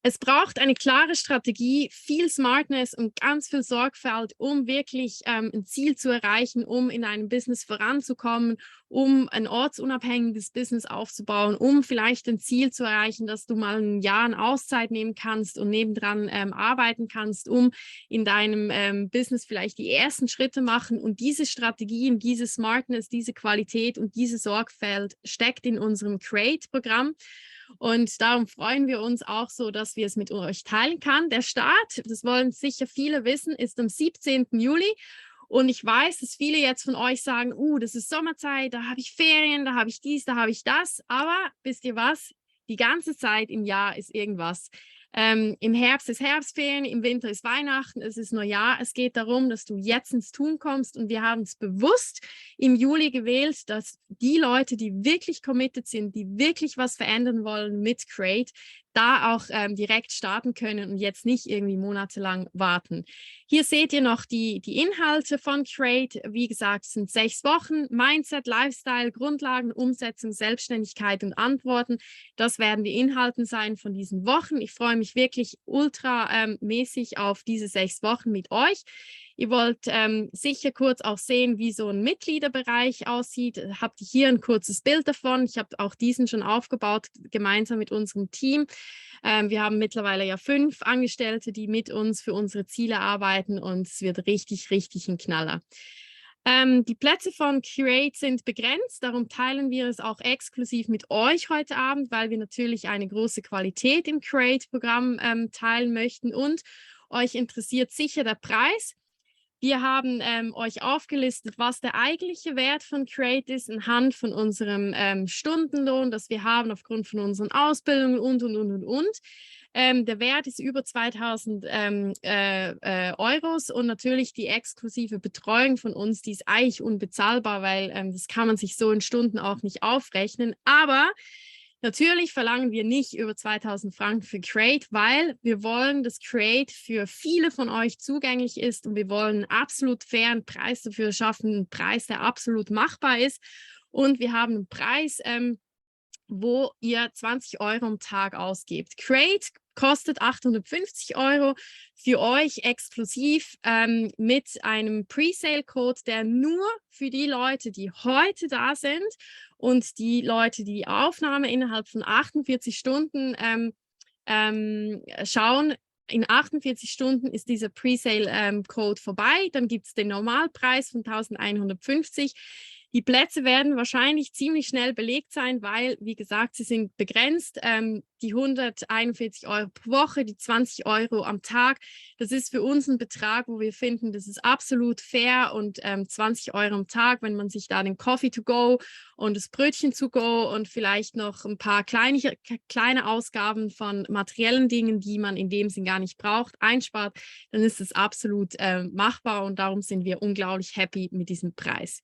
Es braucht eine klare Strategie, viel Smartness und ganz viel Sorgfalt, um wirklich ein Ziel zu erreichen, um in einem Business voranzukommen, um ein ortsunabhängiges Business aufzubauen, um vielleicht ein Ziel zu erreichen, dass du mal ein Jahr eine Auszeit nehmen kannst und nebendran arbeiten kannst, um in deinem Business vielleicht die ersten Schritte machen. Und diese Strategien, diese Smartness, diese Qualität und diese Sorgfalt steckt in unserem Create-Programm. Und darum freuen wir uns auch so, dass wir es mit euch teilen können. Der Start, das wollen sicher viele wissen, ist am 17. Juli. Und ich weiß, dass viele jetzt von euch sagen, das ist Sommerzeit, da habe ich Ferien, da habe ich dies, da habe ich das. Aber wisst ihr was? Die ganze Zeit im Jahr ist irgendwas. Im Herbst ist Herbstferien, im Winter ist Weihnachten, es ist Neujahr. Es geht darum, dass du jetzt ins Tun kommst, und wir haben es bewusst im Juli gewählt, dass die Leute, die wirklich committed sind, die wirklich was verändern wollen mit Create, da auch direkt starten können und jetzt nicht irgendwie monatelang warten. Hier seht ihr noch die Inhalte von Create. Wie gesagt, es sind 6 Wochen. Mindset, Lifestyle, Grundlagen, Umsetzung, Selbstständigkeit und Antworten. Das werden die Inhalte sein von diesen Wochen. Ich freue mich wirklich ultramäßig auf diese 6 Wochen mit euch. Ihr wollt sicher kurz auch sehen, wie so ein Mitgliederbereich aussieht. Habt ihr hier ein kurzes Bild davon? Ich habe auch diesen schon aufgebaut, gemeinsam mit unserem Team. Wir haben mittlerweile ja 5 Angestellte, die mit uns für unsere Ziele arbeiten, und es wird richtig, richtig ein Knaller. Die Plätze von Create sind begrenzt, darum teilen wir es auch exklusiv mit euch heute Abend, weil wir natürlich eine große Qualität im Create-Programm teilen möchten, und euch interessiert sicher der Preis. Wir haben euch aufgelistet, was der eigentliche Wert von Create ist, anhand von unserem Stundenlohn, das wir haben aufgrund von unseren Ausbildungen und. Der Wert ist über 2000 Euros, und natürlich die exklusive Betreuung von uns, die ist eigentlich unbezahlbar, weil das kann man sich so in Stunden auch nicht aufrechnen. Aber natürlich verlangen wir nicht über 2000 Franken für Create, weil wir wollen, dass Create für viele von euch zugänglich ist, und wir wollen einen absolut fairen Preis dafür schaffen, einen Preis, der absolut machbar ist. Und wir haben einen Preis, wo ihr 20 Euro am Tag ausgebt. Create kostet 850 Euro für euch exklusiv mit einem Presale-Code, der nur für die Leute, die heute da sind, und die Leute, die die Aufnahme innerhalb von 48 Stunden schauen. In 48 Stunden ist dieser Presale-Code vorbei. Dann gibt es den Normalpreis von 1150. Die Plätze werden wahrscheinlich ziemlich schnell belegt sein, weil, wie gesagt, sie sind begrenzt. die 141 Euro pro Woche, die 20 Euro am Tag. Das ist für uns ein Betrag, wo wir finden, das ist absolut fair und 20 Euro am Tag, wenn man sich da den Coffee to go und das Brötchen to go und vielleicht noch ein paar kleine Ausgaben von materiellen Dingen, die man in dem Sinn gar nicht braucht, einspart, dann ist es absolut machbar und darum sind wir unglaublich happy mit diesem Preis.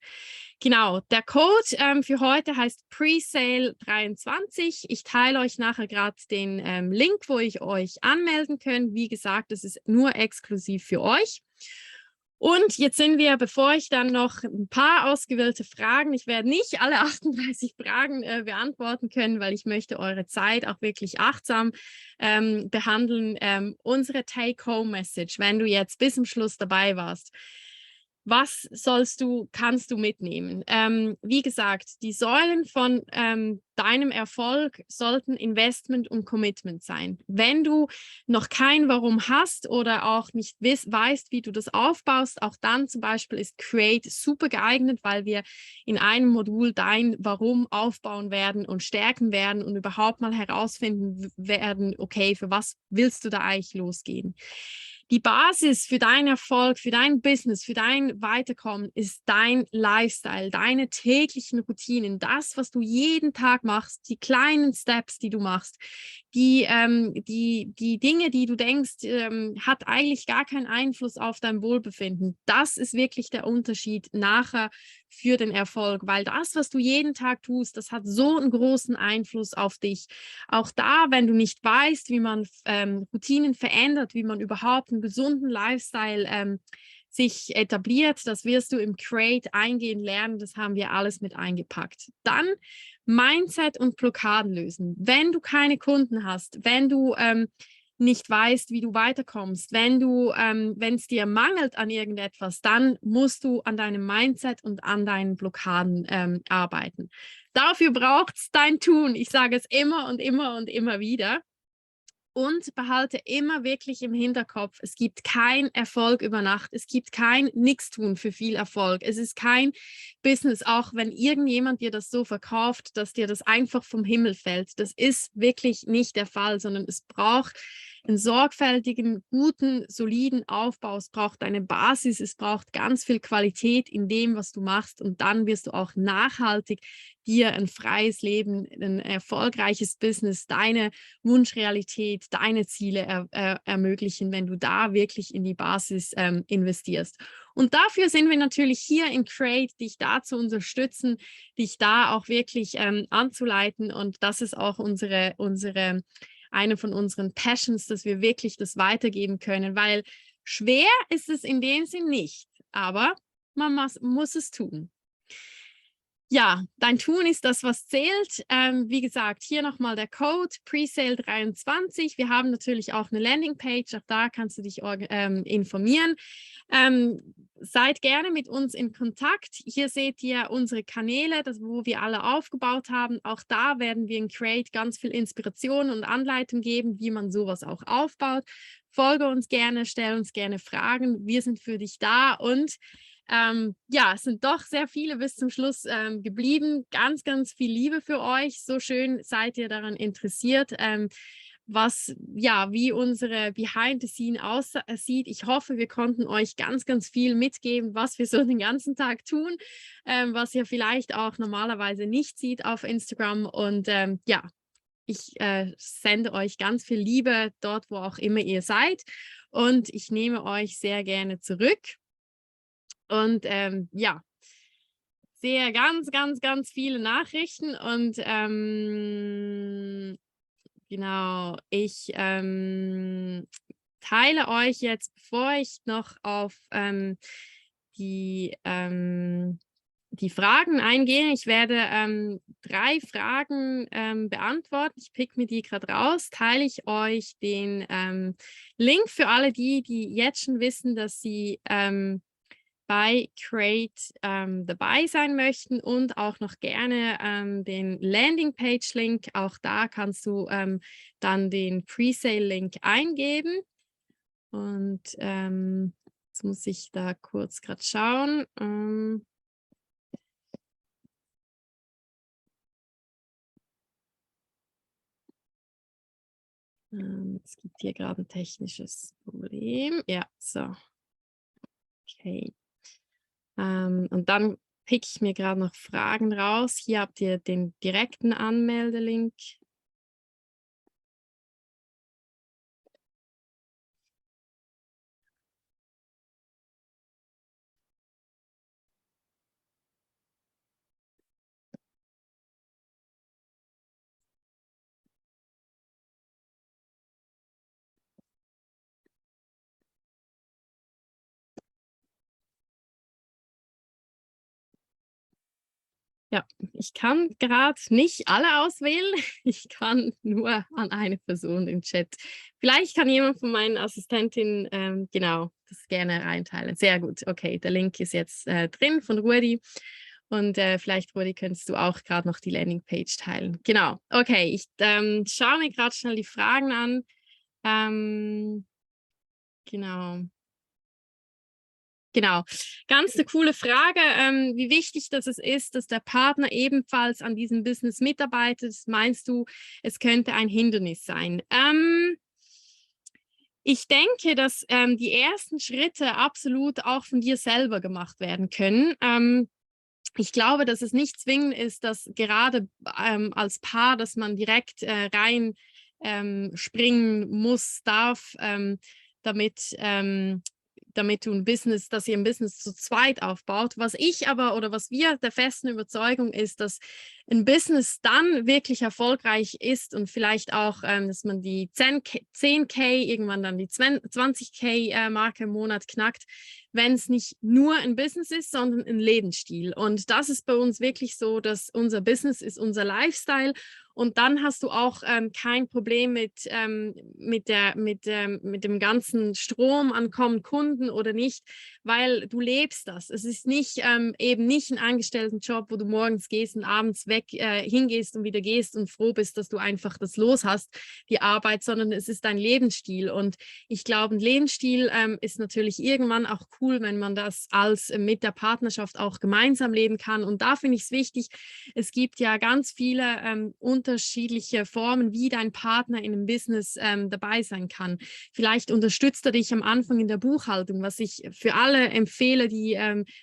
Genau, der Code für heute heißt Presale 23. Ich teile euch nachher gerade den Link, wo ich euch anmelden könnt. Wie gesagt, das ist nur exklusiv für euch. Und jetzt sind wir, bevor ich dann noch ein paar ausgewählte Fragen, ich werde nicht alle 38 Fragen beantworten können, weil ich möchte eure Zeit auch wirklich achtsam behandeln. Unsere Take-Home-Message, wenn du jetzt bis zum Schluss dabei warst. Was kannst du mitnehmen? Wie gesagt, die Säulen von deinem Erfolg sollten Investment und Commitment sein. Wenn du noch kein Warum hast oder auch nicht weißt, wie du das aufbaust, auch dann zum Beispiel ist Create super geeignet, weil wir in einem Modul dein Warum aufbauen werden und stärken werden und überhaupt mal herausfinden werden, okay, für was willst du da eigentlich losgehen? Die Basis für deinen Erfolg, für dein Business, für dein Weiterkommen ist dein Lifestyle, deine täglichen Routinen, das, was du jeden Tag machst, die kleinen Steps, die du machst, die Dinge, die du denkst, hat eigentlich gar keinen Einfluss auf dein Wohlbefinden. Das ist wirklich der Unterschied nachher für den Erfolg, weil das, was du jeden Tag tust, das hat so einen großen Einfluss auf dich. Auch da, wenn du nicht weißt, wie man Routinen verändert, wie man überhaupt einen gesunden Lifestyle sich etabliert, das wirst du im Create eingehen lernen, das haben wir alles mit eingepackt. Dann Mindset und Blockaden lösen. Wenn du keine Kunden hast, wenn du nicht weißt, wie du weiterkommst, wenn es dir mangelt an irgendetwas, dann musst du an deinem Mindset und an deinen Blockaden arbeiten. Dafür braucht es dein Tun. Ich sage es immer und immer und immer wieder. Und behalte immer wirklich im Hinterkopf, es gibt kein Erfolg über Nacht, es gibt kein Nichtstun für viel Erfolg. Es ist kein Business, auch wenn irgendjemand dir das so verkauft, dass dir das einfach vom Himmel fällt. Das ist wirklich nicht der Fall, sondern es braucht einen sorgfältigen, guten, soliden Aufbau. Es braucht eine Basis, es braucht ganz viel Qualität in dem, was du machst und dann wirst du auch nachhaltig dir ein freies Leben, ein erfolgreiches Business, deine Wunschrealität, deine Ziele ermöglichen, wenn du da wirklich in die Basis investierst. Und dafür sind wir natürlich hier in Create, dich da zu unterstützen, dich da auch wirklich anzuleiten. Und das ist auch eine von unseren Passions, dass wir wirklich das weitergeben können, weil schwer ist es in dem Sinn nicht, aber man muss es tun. Ja, dein Tun ist das, was zählt. Wie gesagt, hier nochmal der Code Presale 23. Wir haben natürlich auch eine Landingpage, auch da kannst du dich informieren. Seid gerne mit uns in Kontakt. Hier seht ihr unsere Kanäle, wo wir alle aufgebaut haben. Auch da werden wir in Create ganz viel Inspiration und Anleitung geben, wie man sowas auch aufbaut. Folge uns gerne, stell uns gerne Fragen. Wir sind für dich da und ja, es sind doch sehr viele bis zum Schluss geblieben. Ganz, ganz viel Liebe für euch. So schön seid ihr daran interessiert, wie unsere Behind the Scene aussieht. Ich hoffe, wir konnten euch ganz, ganz viel mitgeben, was wir so den ganzen Tag tun, was ihr vielleicht auch normalerweise nicht sieht auf Instagram. Und ja, ich sende euch ganz viel Liebe dort, wo auch immer ihr seid. Und ich nehme euch sehr gerne zurück. Und ja, sehe ganz, ganz, ganz viele Nachrichten und genau, ich teile euch jetzt, bevor ich noch auf die Fragen eingehe. Ich werde 3 Fragen beantworten. Ich pick mir die gerade raus, teile ich euch den Link für alle die jetzt schon wissen, dass sie bei Create dabei sein möchten und auch noch gerne den Landingpage-Link. Auch da kannst du dann den Presale-Link eingeben. Und jetzt muss ich da kurz gerade schauen. Es gibt hier gerade ein technisches Problem. Ja, so. Okay. Und dann pick ich mir gerade noch Fragen raus. Hier habt ihr den direkten Anmeldelink. Ja, ich kann gerade nicht alle auswählen. Ich kann nur an eine Person im Chat. Vielleicht kann jemand von meinen Assistentinnen genau das gerne reinteilen. Sehr gut. Okay, der Link ist jetzt drin von Rudi. Und vielleicht, Rudi, könntest du auch gerade noch die Landingpage teilen. Genau. Okay, ich schaue mir gerade schnell die Fragen an. Genau. Genau, ganz eine coole Frage, wie wichtig das ist, dass der Partner ebenfalls an diesem Business mitarbeitet. Meinst du, es könnte ein Hindernis sein? Ich denke, dass die ersten Schritte absolut auch von dir selber gemacht werden können. Ich glaube, dass es nicht zwingend ist, dass gerade als Paar, dass man direkt rein springen muss, darf, damit, damit du ein Business, dass ihr ein Business zu zweit aufbaut. Was ich aber oder was wir der festen Überzeugung ist, dass ein Business dann wirklich erfolgreich ist und vielleicht auch, dass man die 10K, irgendwann dann die 20K Marke im Monat knackt, wenn es nicht nur ein Business ist, sondern ein Lebensstil. Und das ist bei uns wirklich so, dass unser Business ist unser Lifestyle. Und dann hast du auch kein Problem mit dem ganzen Strom an kommenden Kunden oder nicht, weil du lebst das. Es ist nicht eben nicht ein Angestelltenjob, wo du morgens gehst und abends weg hingehst und wieder gehst und froh bist, dass du einfach das los hast, die Arbeit, sondern es ist dein Lebensstil. Und ich glaube, ein Lebensstil ist natürlich irgendwann auch cool, wenn man das als mit der Partnerschaft auch gemeinsam leben kann. Und da finde ich es wichtig, es gibt ja ganz viele unterschiedliche Formen, wie dein Partner in einem Business dabei sein kann. Vielleicht unterstützt er dich am Anfang in der Buchhaltung, was ich für alle empfehle, die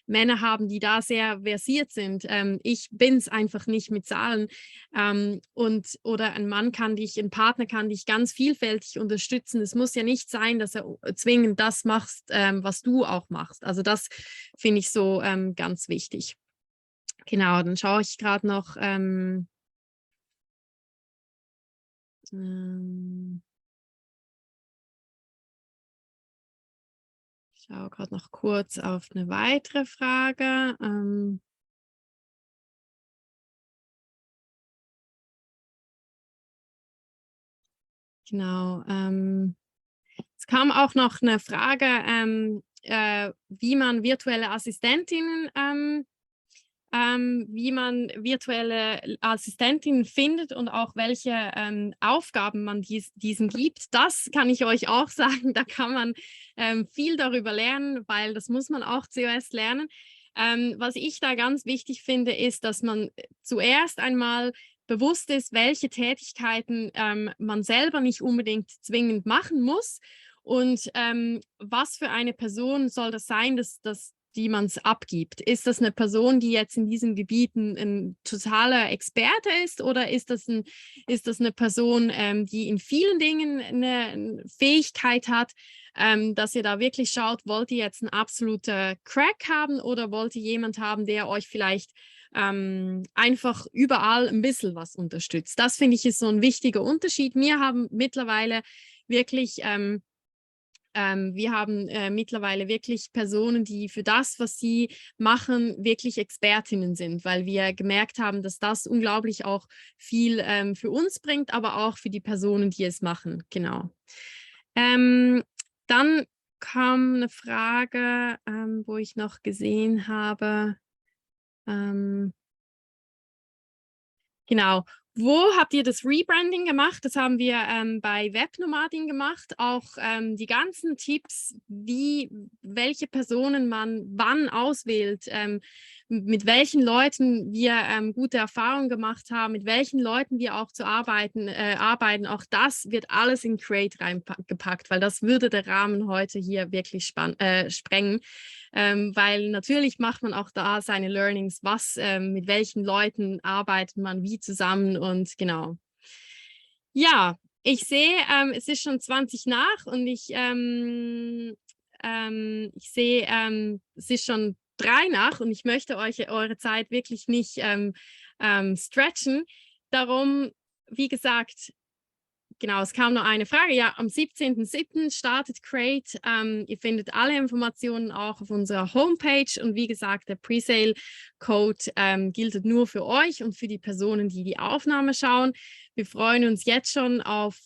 Männer haben, die da sehr versiert sind. Ich bin es einfach nicht mit Zahlen. Oder ein Partner kann dich ganz vielfältig unterstützen. Es muss ja nicht sein, dass er zwingend das macht, was du auch machst. Also das finde ich so ganz wichtig. Genau, dann schaue ich gerade noch. Ich schaue gerade noch kurz auf eine weitere Frage. Genau. Es kam auch noch eine Frage, wie man virtuelle Assistentinnen wie man virtuelle Assistentinnen findet und auch welche Aufgaben man diesen gibt. Das kann ich euch auch sagen, da kann man viel darüber lernen, weil das muss man auch zuerst lernen. Was ich da ganz wichtig finde, ist, dass man zuerst einmal bewusst ist, welche Tätigkeiten man selber nicht unbedingt zwingend machen muss. Und was für eine Person soll das sein, dass die man es abgibt? Ist das eine Person, die jetzt in diesen Gebieten ein totaler Experte ist, oder ist das eine Person, die in vielen Dingen eine Fähigkeit hat, dass ihr da wirklich schaut, wollt ihr jetzt einen absoluten Crack haben oder wollt ihr jemand haben, der euch vielleicht einfach überall ein bisschen was unterstützt? Das finde ich ist so ein wichtiger Unterschied. Wir haben mittlerweile wirklich wir haben mittlerweile wirklich Personen, die für das, was sie machen, wirklich Expertinnen sind, weil wir gemerkt haben, dass das unglaublich auch viel für uns bringt, aber auch für die Personen, die es machen. Genau. Dann kam eine Frage, wo ich noch gesehen habe. Genau. Wo habt ihr das Rebranding gemacht? Das haben wir bei Webnomadin gemacht. Auch die ganzen Tipps, welche Personen man wann auswählt, mit welchen Leuten wir gute Erfahrungen gemacht haben, mit welchen Leuten wir auch zu arbeiten. Auch das wird alles in Create reingepackt, weil das würde der Rahmen heute hier wirklich sprengen. Weil natürlich macht man auch da seine Learnings, mit welchen Leuten arbeitet man wie zusammen und genau. Ja, ich sehe, es ist schon 20 nach und ich sehe, es ist schon 3 nach und ich möchte euch eure Zeit wirklich nicht stretchen. Darum, wie gesagt, genau, es kam noch eine Frage. Ja, am 17.07. startet Create. Ihr findet alle Informationen auch auf unserer Homepage. Und wie gesagt, der Presale-Code gilt nur für euch und für die Personen, die die Aufnahme schauen. Wir freuen uns jetzt schon auf,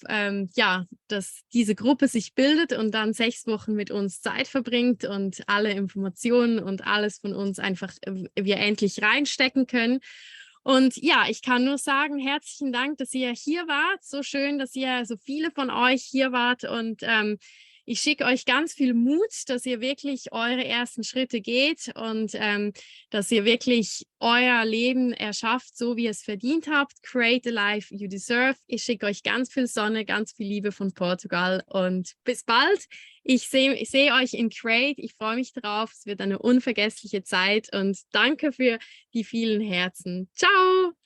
dass diese Gruppe sich bildet und dann 6 Wochen mit uns Zeit verbringt und alle Informationen und alles von uns einfach wir endlich reinstecken können. Und ja, ich kann nur sagen, herzlichen Dank, dass ihr hier wart. So schön, dass ihr so viele von euch hier wart. Und ich schicke euch ganz viel Mut, dass ihr wirklich eure ersten Schritte geht und dass ihr wirklich euer Leben erschafft, so wie ihr es verdient habt. Create the life you deserve. Ich schicke euch ganz viel Sonne, ganz viel Liebe von Portugal und bis bald. Ich seh euch in Create. Ich freue mich drauf. Es wird eine unvergessliche Zeit und danke für die vielen Herzen. Ciao!